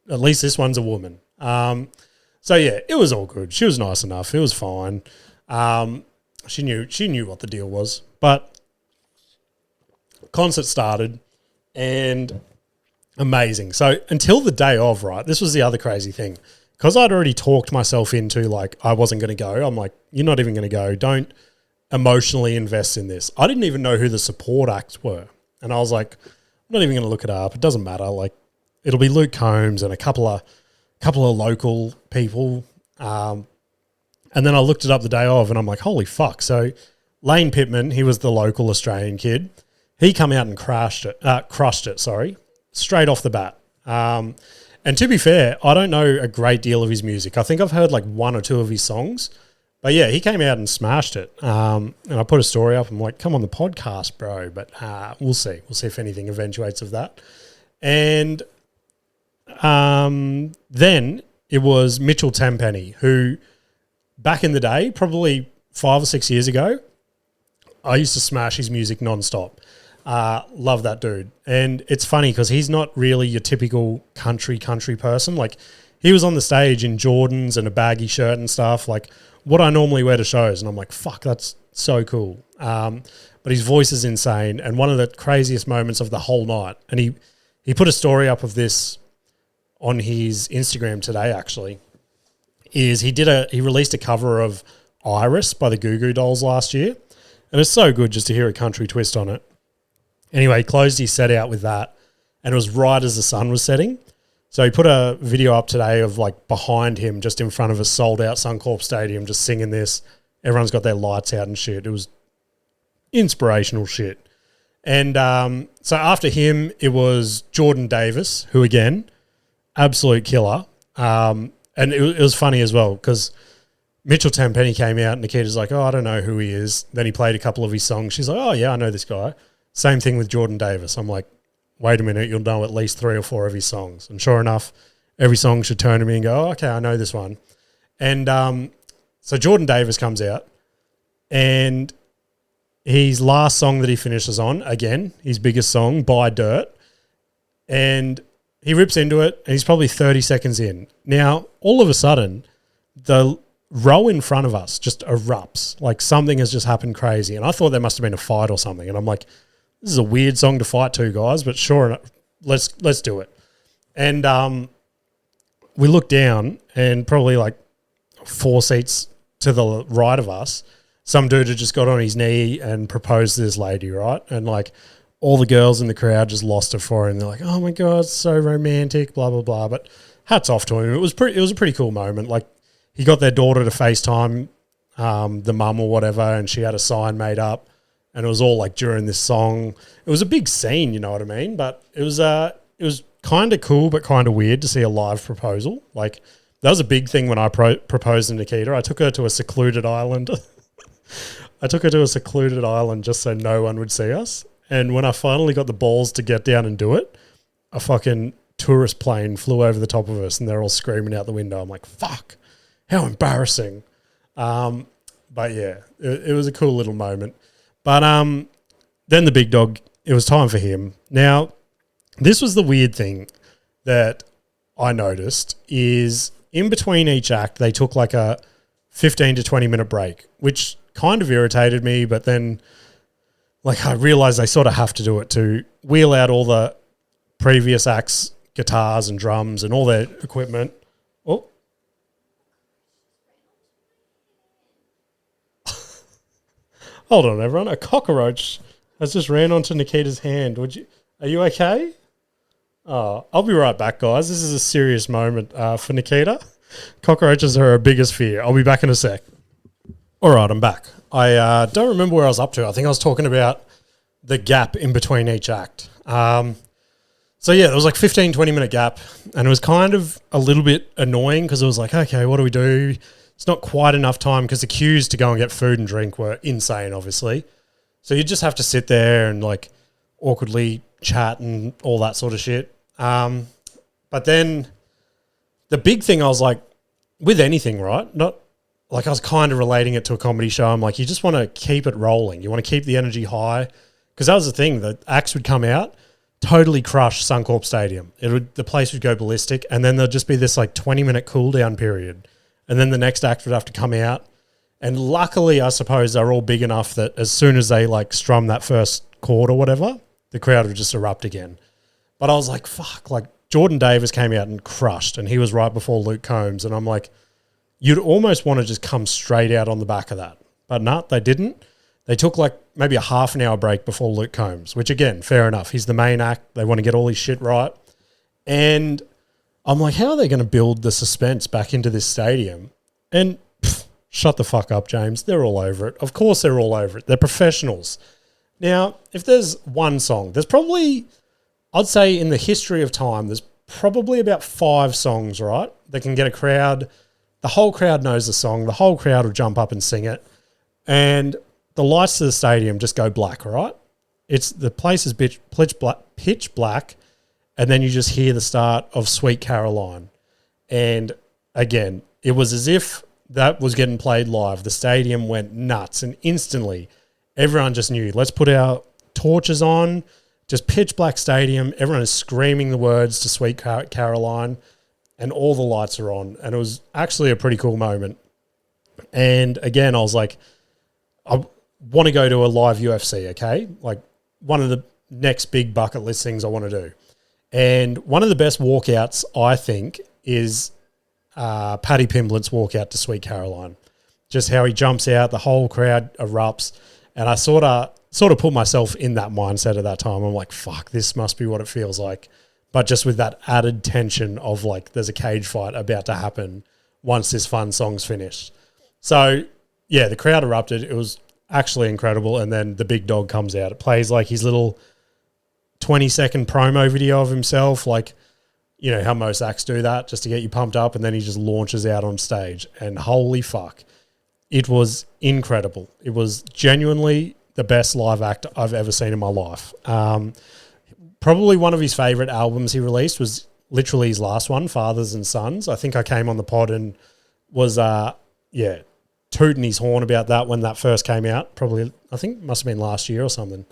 At least this one's a woman. It was all good. She was nice enough. It was fine. She knew what the deal was. But Concert started, and amazing. So until the day of, right, this was the other crazy thing. Because I'd already talked myself into, like, I wasn't going to go. I'm like, you're not even going to go. Don't emotionally invest in this. I didn't even know who the support acts were. And I was like, I'm not even going to look it up. It doesn't matter. Like, it'll be Luke Combs and a couple of local people. And then I looked it up the day of, and I'm like, holy fuck. So Lane Pittman, he was the local Australian kid. He come out and crushed it, straight off the bat. And to be fair, I don't know a great deal of his music. I think I've heard like one or two of his songs. But yeah, he came out and smashed it. And I put a story up. I'm like, come on the podcast, bro. But we'll see. We'll see if anything eventuates of that. And then it was Mitchell Tenpenny, who back in the day, probably 5 or 6 years ago, I used to smash his music nonstop. Love that dude. And it's funny because he's not really your typical country person. Like, he was on the stage in Jordans and a baggy shirt and stuff, like what I normally wear to shows. And I'm like, fuck, that's so cool. But his voice is insane. And one of the craziest moments of the whole night, and he put a story up of this on his Instagram today, actually, is he released a cover of Iris by the Goo Goo Dolls last year. And it's so good just to hear a country twist on it. Anyway, he closed his set out with that, and it was right as the sun was setting. So he put a video up today of like behind him, just in front of a sold-out Suncorp stadium, just singing this. Everyone's got their lights out and shit. It was inspirational shit. And so after him, it was Jordan Davis, who again, absolute killer. And it was funny as well because Mitchell Tenpenny came out and Nikita's like, oh, I don't know who he is. Then he played a couple of his songs. She's like, oh, yeah, I know this guy. Same thing with Jordan Davis. I'm like, wait a minute, you'll know at least 3 or 4 of his songs. And sure enough, every song should turn to me and go, oh, okay, I know this one. And so Jordan Davis comes out, and his last song that he finishes on, again, his biggest song, Buy Dirt, and he rips into it, and he's probably 30 seconds in. Now, all of a sudden, the row in front of us just erupts. Like something has just happened crazy. And I thought there must have been a fight or something. And I'm like, this is a weird song to fight to, guys, but sure enough, let's do it. And we look down, and probably like 4 seats to the right of us, some dude had just got on his knee and proposed to this lady, right? And like all the girls in the crowd just lost it for him. They're like, oh my God, so romantic, blah, blah, blah. But hats off to him. It was a pretty cool moment. Like, he got their daughter to FaceTime the mum or whatever, and she had a sign made up. And it was all like during this song. It was a big scene, you know what I mean? But it was kind of cool but kind of weird to see a live proposal. Like, that was a big thing when I proposed to Nikita. I took her to a secluded island. Just so no one would see us. And when I finally got the balls to get down and do it, a fucking tourist plane flew over the top of us, and they're all screaming out the window. I'm like, fuck, how embarrassing. But yeah, it was a cool little moment. But then the big dog, it was time for him. Now, this was the weird thing that I noticed is in between each act, they took like a 15 to 20 minute break, which kind of irritated me. But then like I realized they sort of have to do it to wheel out all the previous acts, guitars and drums and all their equipment. Oh, hold on, everyone. A cockroach has just ran onto Nikita's hand. Are you okay? Oh, I'll be right back, guys. This is a serious moment for Nikita. Cockroaches are her biggest fear. I'll be back in a sec. All right, I'm back. I don't remember where I was up to. I think I was talking about the gap in between each act. So yeah, there was like 15, 20 minute gap, and it was kind of a little bit annoying because it was like, okay, what do we do? It's not quite enough time because the queues to go and get food and drink were insane, obviously. So you just have to sit there and like awkwardly chat and all that sort of shit. But then the big thing I was like, with anything, right? Not like I was kind of relating it to a comedy show. I'm like, you just want to keep it rolling. You want to keep the energy high. Because that was the thing. The acts would come out, totally crush Suncorp Stadium. The place would go ballistic, and then there'd just be this like 20-minute cool down period. And then the next act would have to come out. And luckily, I suppose they're all big enough that as soon as they like strum that first chord or whatever, the crowd would just erupt again. But I was like, fuck, like Jordan Davis came out and crushed, and he was right before Luke Combs. And I'm like, you'd almost want to just come straight out on the back of that. But no, they didn't. They took like maybe a half an hour break before Luke Combs, which again, fair enough. He's the main act. They want to get all his shit right. And I'm like, how are they going to build the suspense back into this stadium? And shut the fuck up, James. They're all over it. Of course they're all over it. They're professionals. Now, if there's one song, there's probably, I'd say in the history of time, there's probably about 5 songs, right, that can get a crowd. The whole crowd knows the song. The whole crowd will jump up and sing it. And the lights of the stadium just go black, right? The place is pitch black, and then you just hear the start of Sweet Caroline. And again, it was as if that was getting played live. The stadium went nuts, and instantly everyone just knew, let's put our torches on, just pitch black stadium. Everyone is screaming the words to Sweet Caroline, and all the lights are on. And it was actually a pretty cool moment. And again, I was like, I want to go to a live UFC, okay? Like one of the next big bucket list things I want to do. And one of the best walkouts, I think, is Paddy Pimblett's walkout to Sweet Caroline. Just how he jumps out, the whole crowd erupts. And I sort of put myself in that mindset at that time. I'm like, fuck, this must be what it feels like. But just with that added tension of like there's a cage fight about to happen once this fun song's finished. So, yeah, the crowd erupted. It was actually incredible. And then the big dog comes out. It plays like his little 20-second promo video of himself, like, you know, how most acts do that just to get you pumped up. And then he just launches out on stage. And holy fuck, it was incredible. It was genuinely the best live act I've ever seen in my life. Probably one of his favorite albums he released was literally his last one, Fathers and Sons. I think I came on the pod and was, tooting his horn about that when that first came out. Probably, I think must have been last year or something.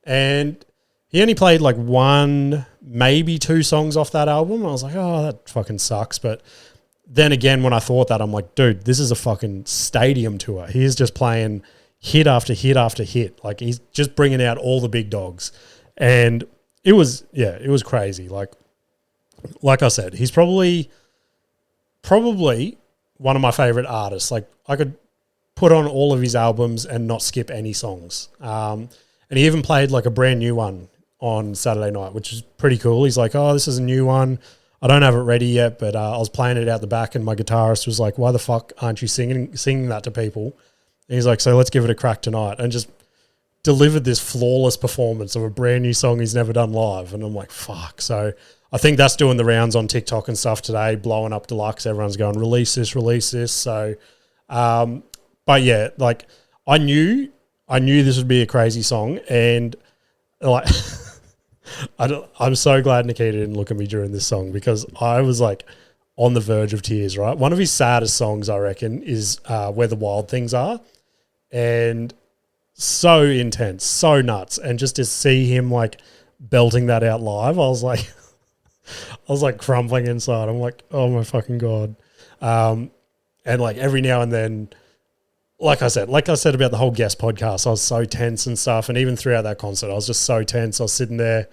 And he only played like 1, maybe 2 songs off that album. I was like, oh, that fucking sucks. But then again, when I thought that, I'm like, dude, this is a fucking stadium tour. He is just playing hit after hit after hit. Like he's just bringing out all the big dogs. And it was crazy. Like I said, he's probably one of my favorite artists. Like I could put on all of his albums and not skip any songs. And he even played like a brand new one on Saturday night, which is pretty cool. He's like, oh, this is a new one. I don't have it ready yet, but I was playing it out the back and my guitarist was like, why the fuck aren't you singing that to people? And he's like, so let's give it a crack tonight. And just delivered this flawless performance of a brand new song he's never done live. And I'm like, fuck. So I think that's doing the rounds on TikTok and stuff today, blowing up Deluxe. Everyone's going, release this. So, but yeah, like I knew this would be a crazy song. And like, I'm so glad Nikita didn't look at me during this song because I was like on the verge of tears, right? One of his saddest songs, I reckon, is Where the Wild Things Are. And so intense, so nuts. And just to see him like belting that out live, I was like crumbling inside. I'm like, oh my fucking God. And like every now and then, like I said about the whole guest podcast, I was so tense and stuff. And even throughout that concert, I was just so tense. I was sitting there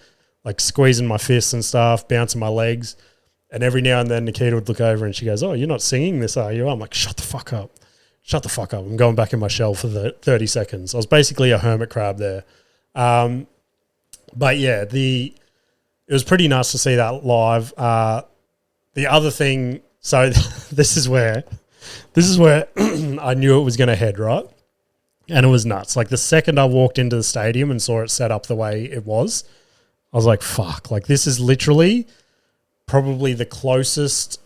like squeezing my fists and stuff, bouncing my legs. And every now and then Nikita would look over and she goes, oh, you're not singing this, are you? I'm like, shut the fuck up. I'm going back in my shell for the 30 seconds. I was basically a hermit crab there. But yeah, it was pretty nice to see that live. The other thing, so this is where I knew it was going to head, right? And it was nuts. Like the second I walked into the stadium and saw it set up the way it was, I was like, fuck, like this is literally probably the closest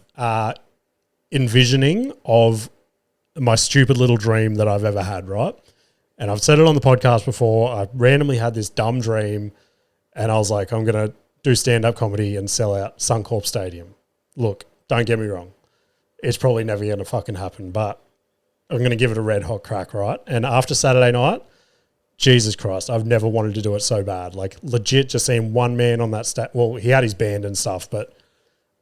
envisioning of my stupid little dream that I've ever had, right? And I've said it on the podcast before. I randomly had this dumb dream and I was like, I'm going to do stand-up comedy and sell out Suncorp Stadium. Look, don't get me wrong. It's probably never going to fucking happen, but I'm going to give it a red hot crack, right? And after Saturday night, Jesus Christ, I've never wanted to do it so bad. Like legit just seeing one man on that stage. Well, he had his band and stuff, but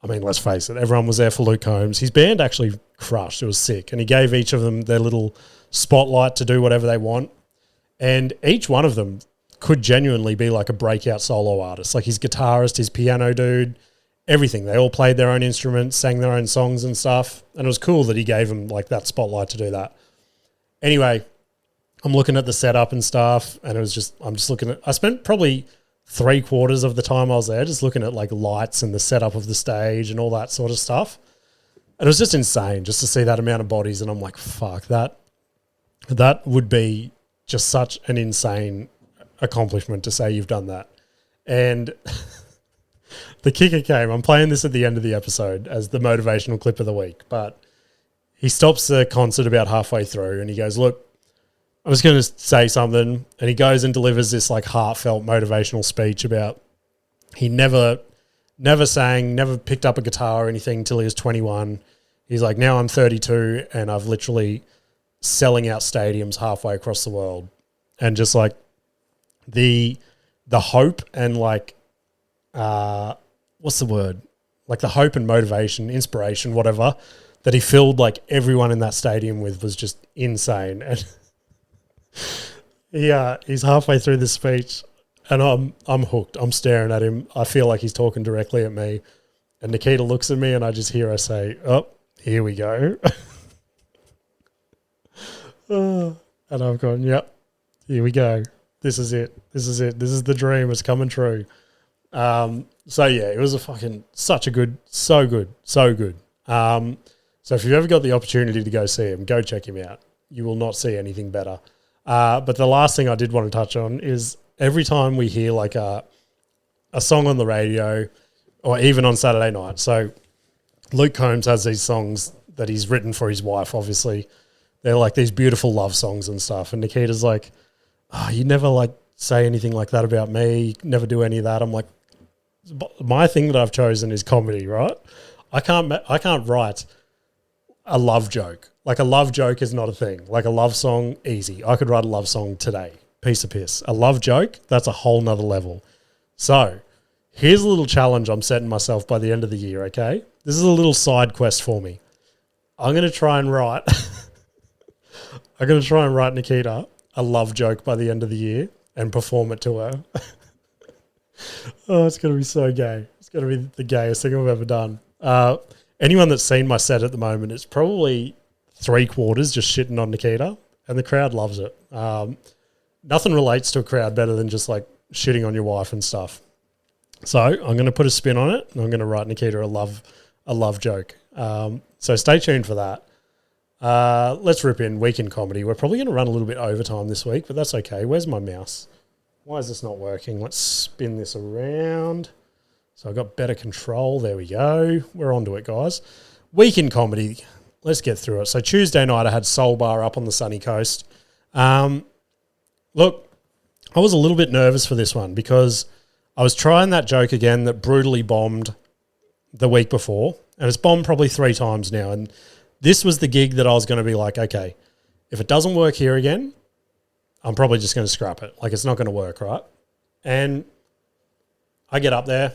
I mean, let's face it, everyone was there for Luke Combs. His band actually crushed. It was sick. And he gave each of them their little spotlight to do whatever they want. And each one of them could genuinely be like a breakout solo artist. Like his guitarist, his piano dude, everything. They all played their own instruments, sang their own songs and stuff. And it was cool that he gave him like that spotlight to do that. Anyway, I'm looking at the setup and stuff, and I'm just looking at, I spent probably 3/4 of the time I was there just looking at like lights and the setup of the stage and all that sort of stuff. And it was just insane just to see that amount of bodies. And I'm like, fuck, that would be just such an insane accomplishment to say you've done that. And the kicker came, I'm playing this at the end of the episode as the motivational clip of the week, but he stops the concert about halfway through and he goes, look, I was going to say something, and he goes and delivers this like heartfelt motivational speech about he never sang, never picked up a guitar or anything until he was 21. He's like, now I'm 32 and I've literally selling out stadiums halfway across the world. And just like the hope and like, what's the word? Like the hope and motivation, inspiration, whatever, that he filled like everyone in that stadium with was just insane. And yeah, he's halfway through this speech and I'm hooked. I'm staring at him. I feel like he's talking directly at me. And Nikita looks at me and I just hear her say, oh, here we go. And I've gone, yep, here we go. This is it. This is it. This is the dream. It's coming true. So yeah, it was so good. So if you've ever got the opportunity to go see him, go check him out. You will not see anything better. But the last thing I did want to touch on is every time we hear like a song on the radio or even on Saturday night. So Luke Combs has these songs that he's written for his wife, obviously. They're like these beautiful love songs and stuff. And Nikita's like, oh, you never like say anything like that about me. You never do any of that. I'm like, my thing that I've chosen is comedy, right? I can't write a love joke. Like a love joke is not a thing. Like a love song, easy. I could write a love song today. Piece of piss. A love joke, that's a whole nother level. So here's a little challenge I'm setting myself by the end of the year, okay? This is a little side quest for me. I'm going to try and write Nikita a love joke by the end of the year and perform it to her. Oh, it's going to be so gay. It's going to be the gayest thing I've ever done. Anyone that's seen my set at the moment, it's probably 3/4 just shitting on Nikita, and the crowd loves it. Nothing relates to a crowd better than just like shitting on your wife and stuff. So I'm going to put a spin on it, and I'm going to write Nikita a love joke. So stay tuned for that. Let's rip in weekend comedy. We're probably going to run a little bit overtime this week, but that's okay. Where's my mouse? Why is this not working? Let's spin this around. So I've got better control. There we go. We're onto it, guys. Weekend comedy. Let's get through it. So Tuesday night I had Soul Bar up on the sunny coast. Look, I was a little bit nervous for this one because I was trying that joke again that brutally bombed the week before, and it's bombed probably 3 times now. And this was the gig that I was going to be like, okay, if it doesn't work here again, I'm probably just going to scrap it. Like it's not going to work, right? And I get up there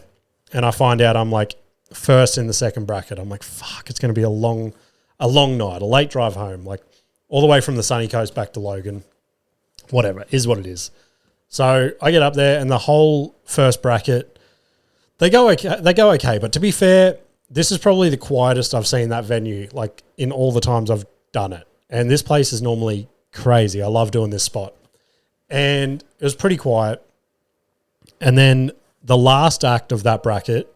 and I find out I'm like first in the second bracket. I'm like, fuck, it's going to be a long night, a late drive home, like all the way from the sunny coast back to Logan. Whatever, is what it is. So I get up there and the whole first bracket, they go okay. But to be fair, this is probably the quietest I've seen that venue, like in all the times I've done it. And this place is normally crazy. I love doing this spot. And it was pretty quiet. And then the last act of that bracket,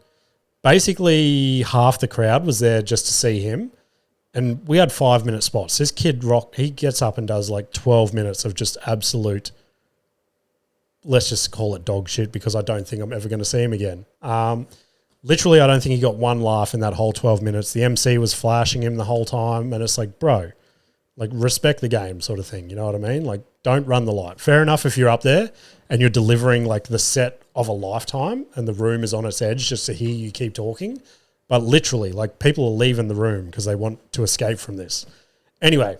basically half the crowd was there just to see him. And we had 5-minute spots. This kid he gets up and does like 12 minutes of just absolute, let's just call it dog shit, because I don't think I'm ever going to see him again. Literally, I don't think he got one laugh in that whole 12 minutes. The MC was flashing him the whole time. And it's like, bro, like respect the game sort of thing. You know what I mean? Like don't run the light. Fair enough if you're up there and you're delivering like the set of a lifetime and the room is on its edge just to hear you keep talking. But literally, like people are leaving the room because they want to escape from this. Anyway,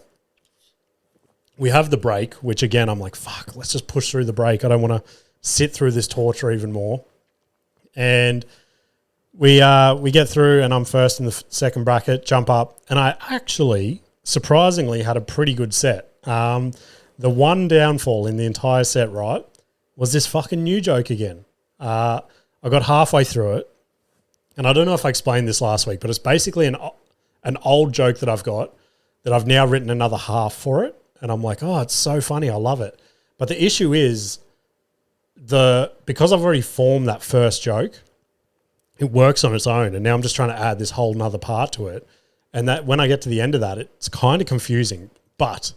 we have the break, which again, I'm like, fuck, let's just push through the break. I don't want to sit through this torture even more. And we get through and I'm first in the second bracket, jump up. And I actually, surprisingly, had a pretty good set. The one downfall in the entire set, right, was this fucking new joke again. I got halfway through it, and I don't know if I explained this last week, but it's basically an old joke that I've got that I've now written another half for it, and I'm like, oh, it's so funny, I love it. But the issue is because I've already formed that first joke, it works on its own, and now I'm just trying to add this whole nother part to it. And that when I get to the end of that, it's kind of confusing. But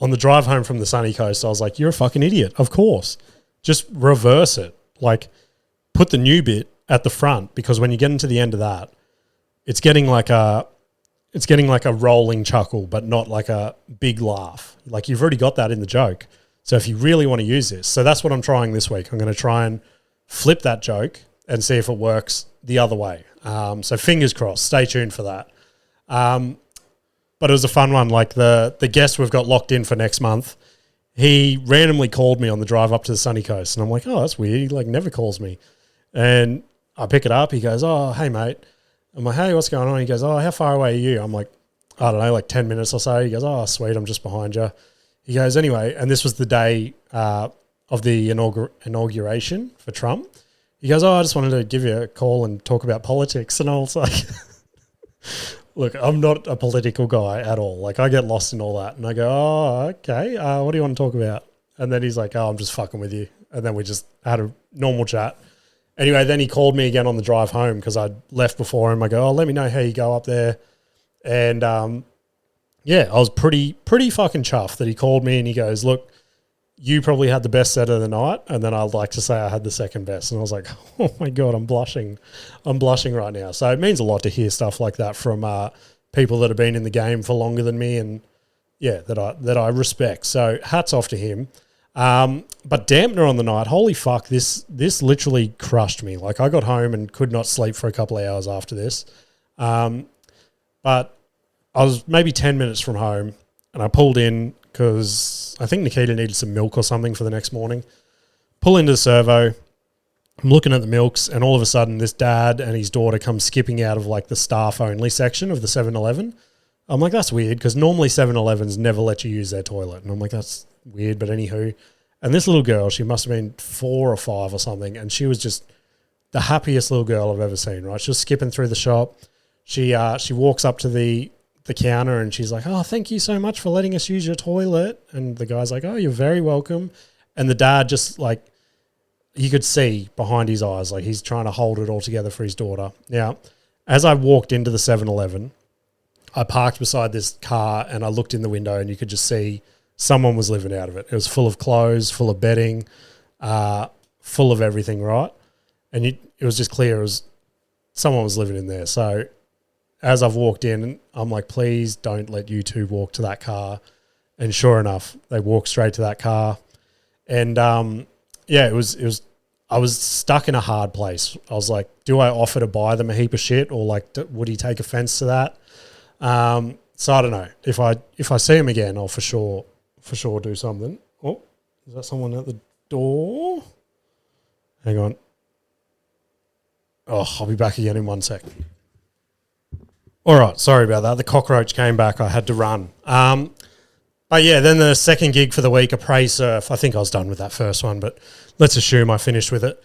on the drive home from the sunny coast, I was like, you're a fucking idiot. Of course. Just reverse it. Like, put the new bit at the front, because when you get into the end of that, it's getting like a rolling chuckle, but not like a big laugh. Like, you've already got that in the joke. So if you really want to use this, so that's what I'm trying this week. I'm going to try and flip that joke and see if it works the other way. So fingers crossed. Stay tuned for that. But it was a fun one. Like the guest we've got locked in for next month, he randomly called me on the drive up to the sunny coast, and I'm like, oh, that's weird. He like never calls me. And I pick it up. He goes, oh, hey, mate. I'm like, hey, what's going on? He goes, oh, how far away are you? I'm like, I don't know, like 10 minutes or so. He goes, oh, sweet, I'm just behind you. He goes, anyway, and this was the day of the inauguration for Trump. He goes, oh, I just wanted to give you a call and talk about politics. And I was like, look, I'm not a political guy at all. Like, I get lost in all that. And I go, oh, okay, what do you want to talk about? And then he's like, oh, I'm just fucking with you. And then we just had a normal chat. Anyway, then he called me again on the drive home because I'd left before him. I go, oh, let me know how you go up there. And, yeah, I was pretty fucking chuffed that he called me and he goes, look, you probably had the best set of the night, and then I'd like to say I had the second best. And I was like, oh my God, I'm blushing. I'm blushing right now. So it means a lot to hear stuff like that from people that have been in the game for longer than me, and yeah, that I respect. So hats off to him. But dampener on the night, holy fuck, this literally crushed me. Like, I got home and could not sleep for a couple of hours after this. But I was maybe 10 minutes from home, and I pulled in because I think Nikita needed some milk or something for the next morning. Pull into the servo. I'm looking at the milks, and all of a sudden this dad and his daughter come skipping out of like the staff-only section of the 7-Eleven. I'm like, that's weird, because normally 7-Elevens never let you use their toilet. And I'm like, that's weird, but anywho. And this little girl, she must have been 4 or 5 or something, and she was just the happiest little girl I've ever seen, right? She was skipping through the shop. She walks up to the counter and she's like, oh, thank you so much for letting us use your toilet. And the guy's like, oh, you're very welcome. And the dad just like, you could see behind his eyes, like he's trying to hold it all together for his daughter. Now, as I walked into the 7-Eleven, I parked beside this car and I looked in the window and you could just see someone was living out of it. It was full of clothes, full of bedding, full of everything, right? And it was just clear someone was living in there. So as I've walked in, I'm like, please don't let you two walk to that car. And sure enough, they walked straight to that car. And yeah, it was. I was stuck in a hard place. I was like, do I offer to buy them a heap of shit, or like, would he take offense to that? So I don't know. If I see him again, I'll for sure do something. Oh, is that someone at the door? Hang on. Oh, I'll be back again in 1 sec. All right, sorry about that. The cockroach came back. I had to run. But yeah, then the second gig for the week, a Prey Surf. I think I was done with that first one, but let's assume I finished with it.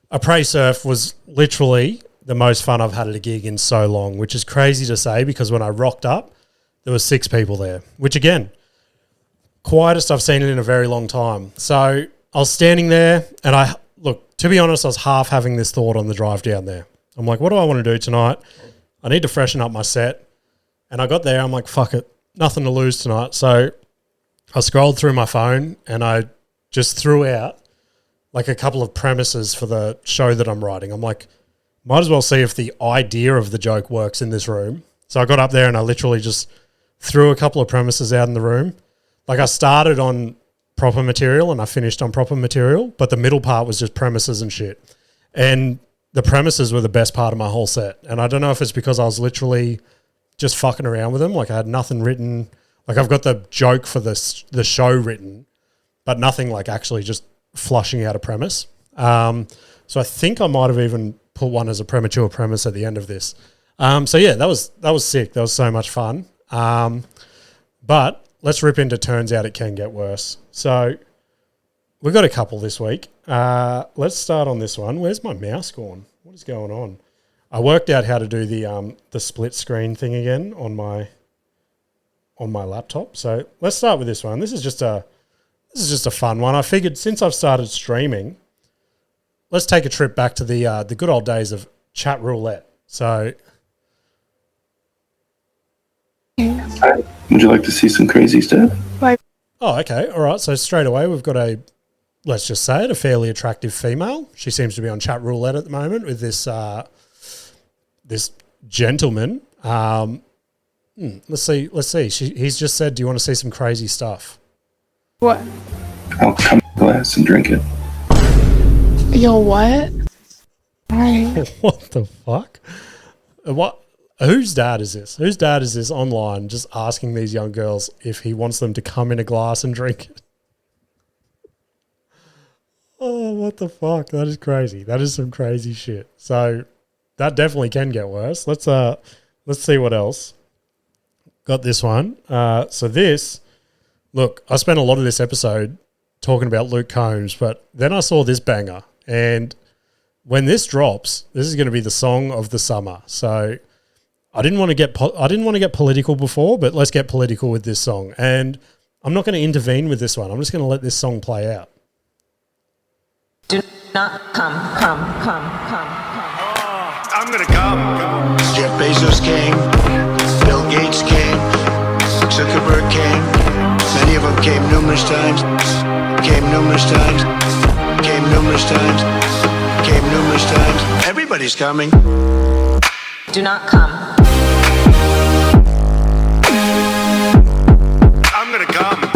A Prey Surf was literally the most fun I've had at a gig in so long, which is crazy to say because when I rocked up, there were 6 people there, which again, quietest I've seen it in a very long time. So I was standing there and look, to be honest, I was half having this thought on the drive down there. I'm like, what do I want to do tonight? I need to freshen up my set. And I got there, I'm like, fuck it, nothing to lose tonight. So I scrolled through my phone and I just threw out like a couple of premises for the show that I'm writing. I'm like, might as well see if the idea of the joke works in this room. So I got up there and I literally just threw a couple of premises out in the room. Like, I started on proper material and I finished on proper material, but the middle part was just premises and shit. And the premises were the best part of my whole set. And I don't know if it's because I was literally just fucking around with them. Like, I had nothing written. Like, I've got the joke for the show written, but nothing like actually just flushing out a premise. So I think I might have even put one as a premature premise at the end of this. So yeah, that was sick. That was so much fun. But let's rip into turns out it can get worse. So we've got a couple this week. Let's start on this one. Where's my mouse gone? What is going on? I worked out how to do the split screen thing again on my laptop. So let's start with this one. This is just a fun one. I figured since I've started streaming, let's take a trip back to the good old days of chat roulette. So, would you like to see some crazy stuff? oh, okay, all right. So straight away we've got let's just say it, a fairly attractive female. She seems to be on chat roulette at the moment with this this gentleman. Let's see. He's just said, "Do you want to see some crazy stuff?" What? I'll come to glass and drink it. Yo, what? Alright. What the fuck? What? Whose dad is this? Whose dad is this online just asking these young girls if he wants them to come in a glass and drink it? Oh, what the fuck? That is crazy. That is some crazy shit. So that definitely can get worse. Let's see what else. Got this one. So this, look, I spent a lot of this episode talking about Luke Combs, but then I saw this banger, and when this drops, this is going to be the song of the summer. So I didn't want to get political before, but let's get political with this song. And I'm not going to intervene with this one. I'm just going to let this song play out. Do not come. I'm gonna come. Jeff Bezos came, Bill Gates came, Zuckerberg came. Many of them came numerous times, Everybody's coming. Do not come. I'm gonna come.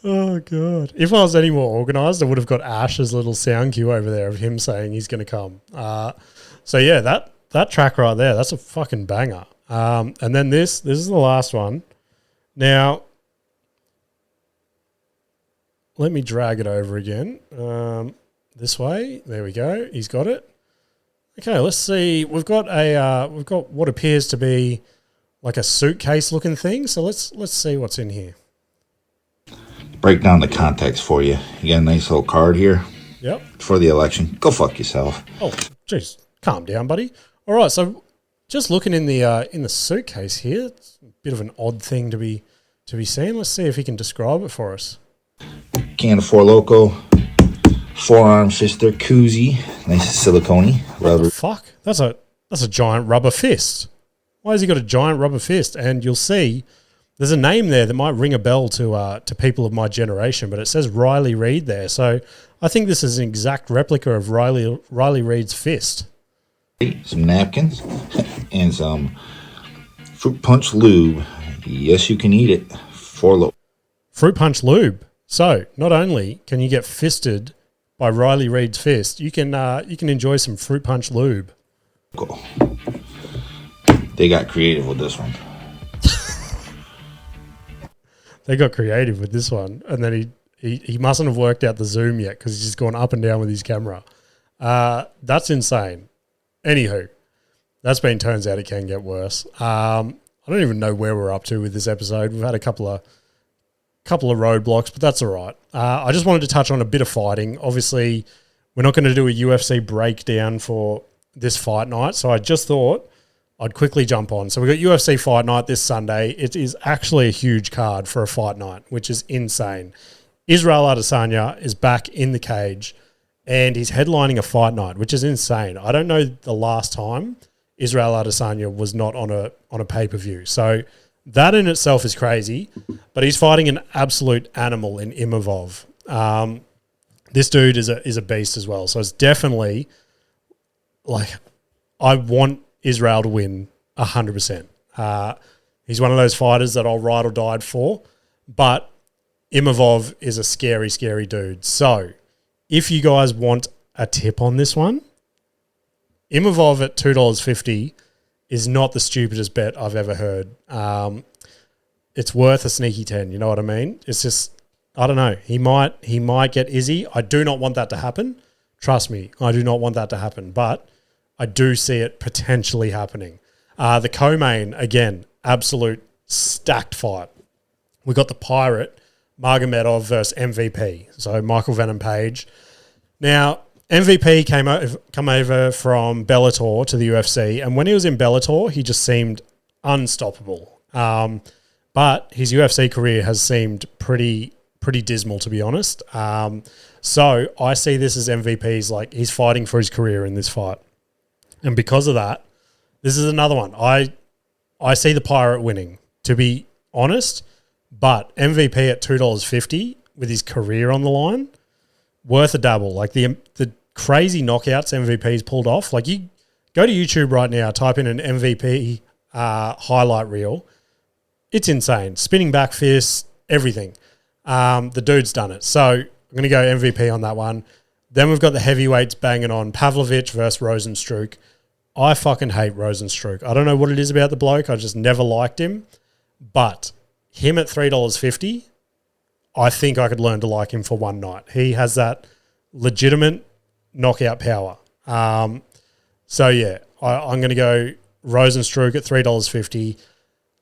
Oh, God. If I was any more organised, I would have got Ash's little sound cue over there of him saying he's going to come. So, yeah, that track right there, that's a fucking banger. And then this is the last one. Now, let me drag it over again. This way. There we go. He's got it. Okay, let's see. We've got what appears to be like a suitcase looking thing. So let's see what's in here. Break down the context for you. You got a nice little card here. Yep. For the election. Go fuck yourself. Oh, jeez. Calm down, buddy. All right, so just looking in the suitcase here, it's a bit of an odd thing to be seen. Let's see if he can describe it for us. Can of Four Loco. Forearm sister koozie. Nice silicone. What the fuck? That's a giant rubber fist. Why has he got a giant rubber fist? And you'll see there's a name there that might ring a bell to people of my generation, but it says Riley Reid there. So I think this is an exact replica of Riley Reid's fist. Some napkins and some fruit punch lube. Yes, you can eat it. Fruit punch lube. So not only can you get fisted by Riley Reid's fist, you can enjoy some fruit punch lube. Cool. They got creative with this one. They got creative with this one, and then he mustn't have worked out the zoom yet because he's just gone up and down with his camera. That's insane. Anywho, that's been turns out it can get worse. I don't even know where we're up to with this episode. We've had a couple of roadblocks, but that's all right. I just wanted to touch on a bit of fighting. Obviously, we're not going to do a UFC breakdown for this fight night, so I just thought I'd quickly jump on. So we got UFC Fight Night this Sunday. It is actually a huge card for a fight night, which is insane. Israel Adesanya is back in the cage, and he's headlining a fight night, which is insane. I don't know the last time Israel Adesanya was not on a pay-per-view. So that in itself is crazy, but he's fighting an absolute animal in Imavov. This dude is a beast as well. So it's definitely like I want Israel to win 100%. He's one of those fighters that I'll ride or die for, but Imavov is a scary, scary dude. So if you guys want a tip on this one, Imavov at $2.50 is not the stupidest bet I've ever heard. It's worth a sneaky 10, you know what I mean? It's just, I don't know. He might get Izzy. I do not want that to happen. Trust me, I do not want that to happen, but I do see it potentially happening. The co-main, again, absolute stacked fight. We got the Pirate Magomedov versus MVP. So Michael Venom Page. Now, MVP came over from Bellator to the UFC, and when he was in Bellator, he just seemed unstoppable. But his UFC career has seemed pretty dismal, to be honest. So I see this as MVP's, like, he's fighting for his career in this fight. And because of that, this is another one. I see the Pirate winning, to be honest, but MVP at $2.50 with his career on the line, worth a dabble. Like the crazy knockouts MVP's pulled off. Like, you go to YouTube right now, type in an MVP highlight reel. It's insane. Spinning back fists, everything. The dude's done it. So I'm going to go MVP on that one. Then we've got the heavyweights banging on. Pavlovich versus Rosenstruck. I fucking hate Rosenstruck. I don't know what it is about the bloke. I just never liked him. But him at $3.50, I think I could learn to like him for one night. He has that legitimate knockout power. So, yeah, I'm going to go Rosenstruck at $3.50.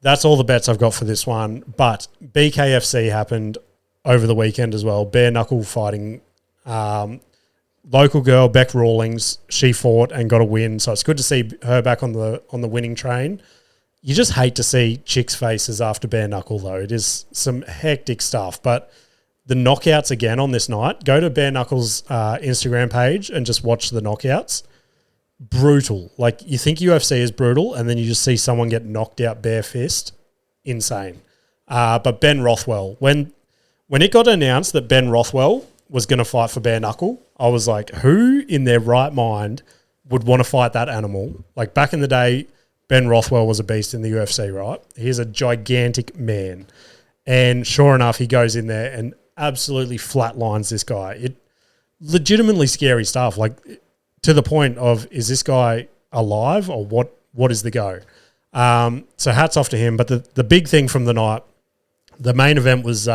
That's all the bets I've got for this one. But BKFC happened over the weekend as well. Bare knuckle fighting. Local girl, Beck Rawlings, she fought and got a win. So it's good to see her back on the winning train. You just hate to see chicks' faces after bare knuckle, though. It is some hectic stuff. But the knockouts again on this night, go to Bare Knuckles' Instagram page and just watch the knockouts. Brutal. Like, you think UFC is brutal, and then you just see someone get knocked out bare fist. Insane. But Ben Rothwell, when it got announced that Ben Rothwell was going to fight for bare knuckle, I was like, who in their right mind would want to fight that animal? Like, back in the day, Ben Rothwell was a beast in the UFC, right? He's a gigantic man. And sure enough, he goes in there and absolutely flatlines this guy. It legitimately scary stuff. Like, to the point of, is this guy alive or what is the go? So hats off to him. But the big thing from the night, the main event was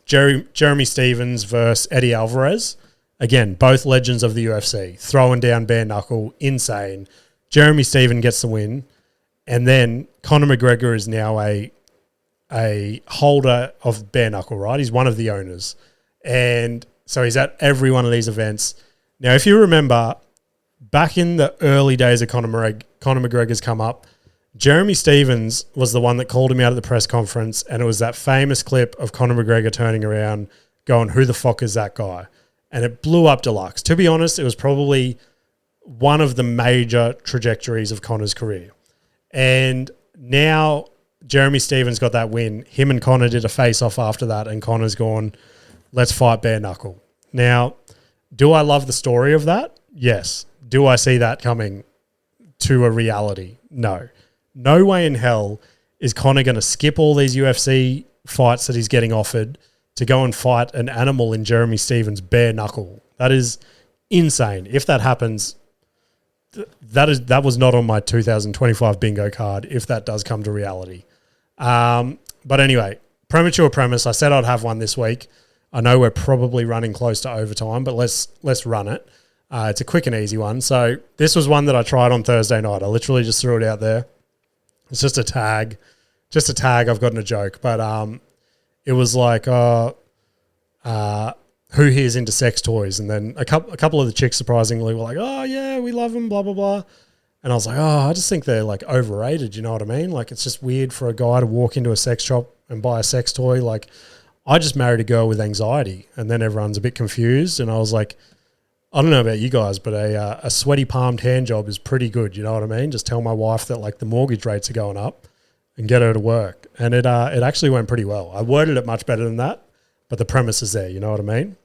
Jeremy Stevens versus Eddie Alvarez. Again, both legends of the UFC, throwing down bare knuckle, insane. Jeremy Stevens gets the win. And then Conor McGregor is now a holder of bare knuckle, right? He's one of the owners. And so he's at every one of these events. Now, if you remember, back in the early days of Conor McGregor's come up, Jeremy Stevens was the one that called him out at the press conference, and it was that famous clip of Conor McGregor turning around going, who the fuck is that guy? And it blew up deluxe. To be honest, it was probably one of the major trajectories of Conor's career. And now Jeremy Stevens got that win. Him and Conor did a face-off after that, and Conor's gone, let's fight bare knuckle. Now, do I love the story of that? Yes. Do I see that coming to a reality? No. No way in hell is Conor going to skip all these UFC fights that he's getting offered to go and fight an animal in Jeremy Stevens' bare knuckle. That is insane. If that happens, that was not on my 2025 bingo card, if that does come to reality. But anyway, premature premise. I said I'd have one this week. I know we're probably running close to overtime, but let's run it. It's a quick and easy one. So this was one that I tried on Thursday night. I literally just threw it out there. It's just a tag. I've gotten a joke, but it was like, who here's into sex toys? And then a couple of the chicks surprisingly were like, oh yeah, we love them, blah blah blah. And I was like, oh, I just think they're like overrated. You know what I mean? Like, it's just weird for a guy to walk into a sex shop and buy a sex toy. Like, I just married a girl with anxiety, and then everyone's a bit confused. And I was like, I don't know about you guys, but a sweaty palmed hand job is pretty good. You know what I mean? Just tell my wife that like the mortgage rates are going up and get her to work. And it actually went pretty well. I worded it much better than that, but the premise is there. You know what I mean?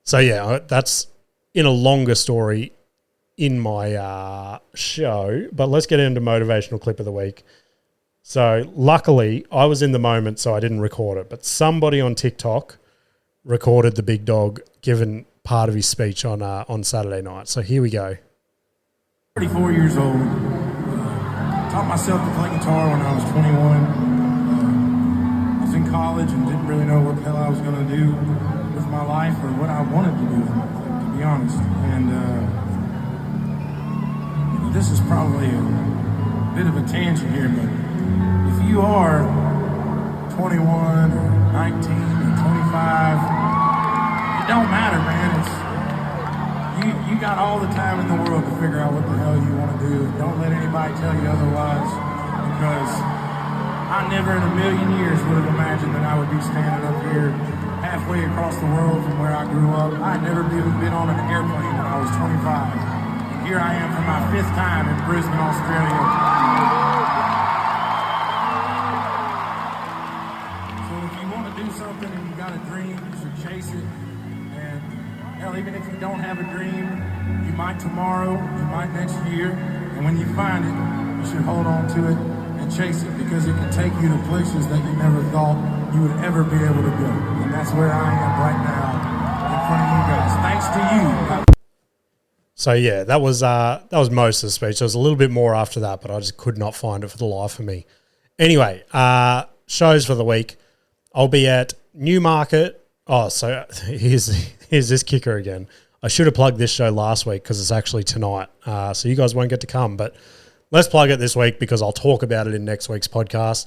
So yeah, that's in a longer story in my show, but let's get into motivational clip of the week. So luckily I was in the moment, so I didn't record it, but somebody on TikTok recorded the big dog giving part of his speech on Saturday night. So here we go. 34 years old. Taught myself to play guitar when I was 21. I was in college and didn't really know what the hell I was going to do with my life or what I wanted to do with my life, to be honest. And this is probably a bit of a tangent here, but if you are 21 or 19 or 25. It don't matter, man. You got all the time in the world to figure out what the hell you want to do. Don't let anybody tell you otherwise, because I never in a million years would have imagined that I would be standing up here halfway across the world from where I grew up. I had never even been on an airplane when I was 25. And here I am for my 5th time in Brisbane, Australia. So if you want to do something and you got a dream, you should chase it. And hell, even if you don't have a dream, you might tomorrow, you might next year. And when you find it, you should hold on to it and chase it, because it can take you to places that you never thought you would ever be able to go. And that's where I am right now in front of you guys. Thanks to you. So yeah, that was most of the speech. There was a little bit more after that, but I just could not find it for the life of me. Anyway, shows for the week. I'll be at Newmarket. Oh, so here's this kicker again. I should have plugged this show last week because it's actually tonight. So you guys won't get to come, but let's plug it this week because I'll talk about it in next week's podcast.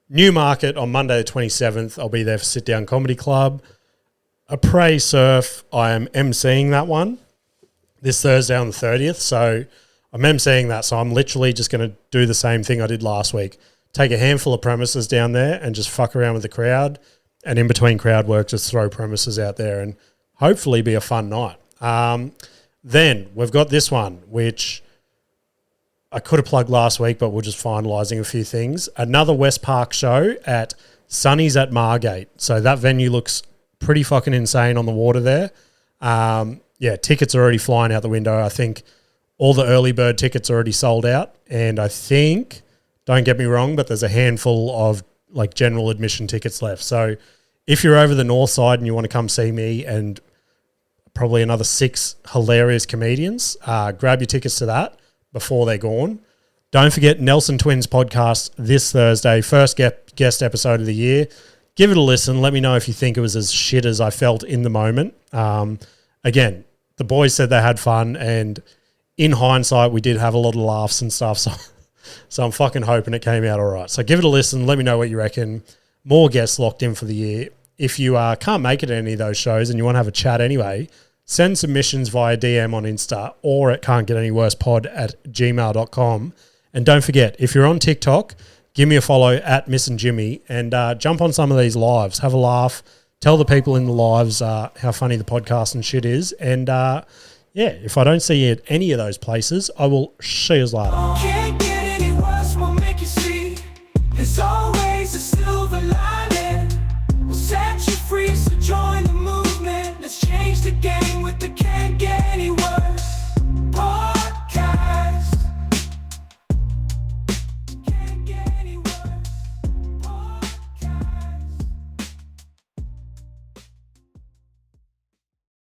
Newmarket on Monday the 27th. I'll be there for Sit Down Comedy Club. A Prey Surf, I am emceeing that one this Thursday on the 30th. So I'm emceeing that. So I'm literally just going to do the same thing I did last week. Take a handful of premises down there and just fuck around with the crowd. And in between crowd work, just throw premises out there and hopefully be a fun night. Then we've got this one, which I could have plugged last week, but we're just finalising a few things. Another West Park show at Sunny's at Margate. So that venue looks pretty fucking insane on the water there. Yeah, tickets are already flying out the window. I think all the early bird tickets are already sold out. And I think, don't get me wrong, but there's a handful of like general admission tickets left. So if you're over the north side and you want to come see me and probably another 6 hilarious comedians, grab your tickets to that before they're gone. Don't forget Nelson Twins podcast this Thursday, first guest episode of the year. Give it a listen. Let me know if you think it was as shit as I felt in the moment. Again, the boys said they had fun, and in hindsight, we did have a lot of laughs and stuff. So I'm fucking hoping it came out all right. So give it a listen. Let me know what you reckon. More guests locked in for the year. If you can't make it to any of those shows and you want to have a chat anyway, send submissions via DM on Insta or at cantgetanyworsepod@gmail.com. And don't forget, if you're on TikTok, give me a follow at Missin' Jimmy and jump on some of these lives. Have a laugh. Tell the people in the lives how funny the podcast and shit is. And yeah, if I don't see you at any of those places, I will see you later.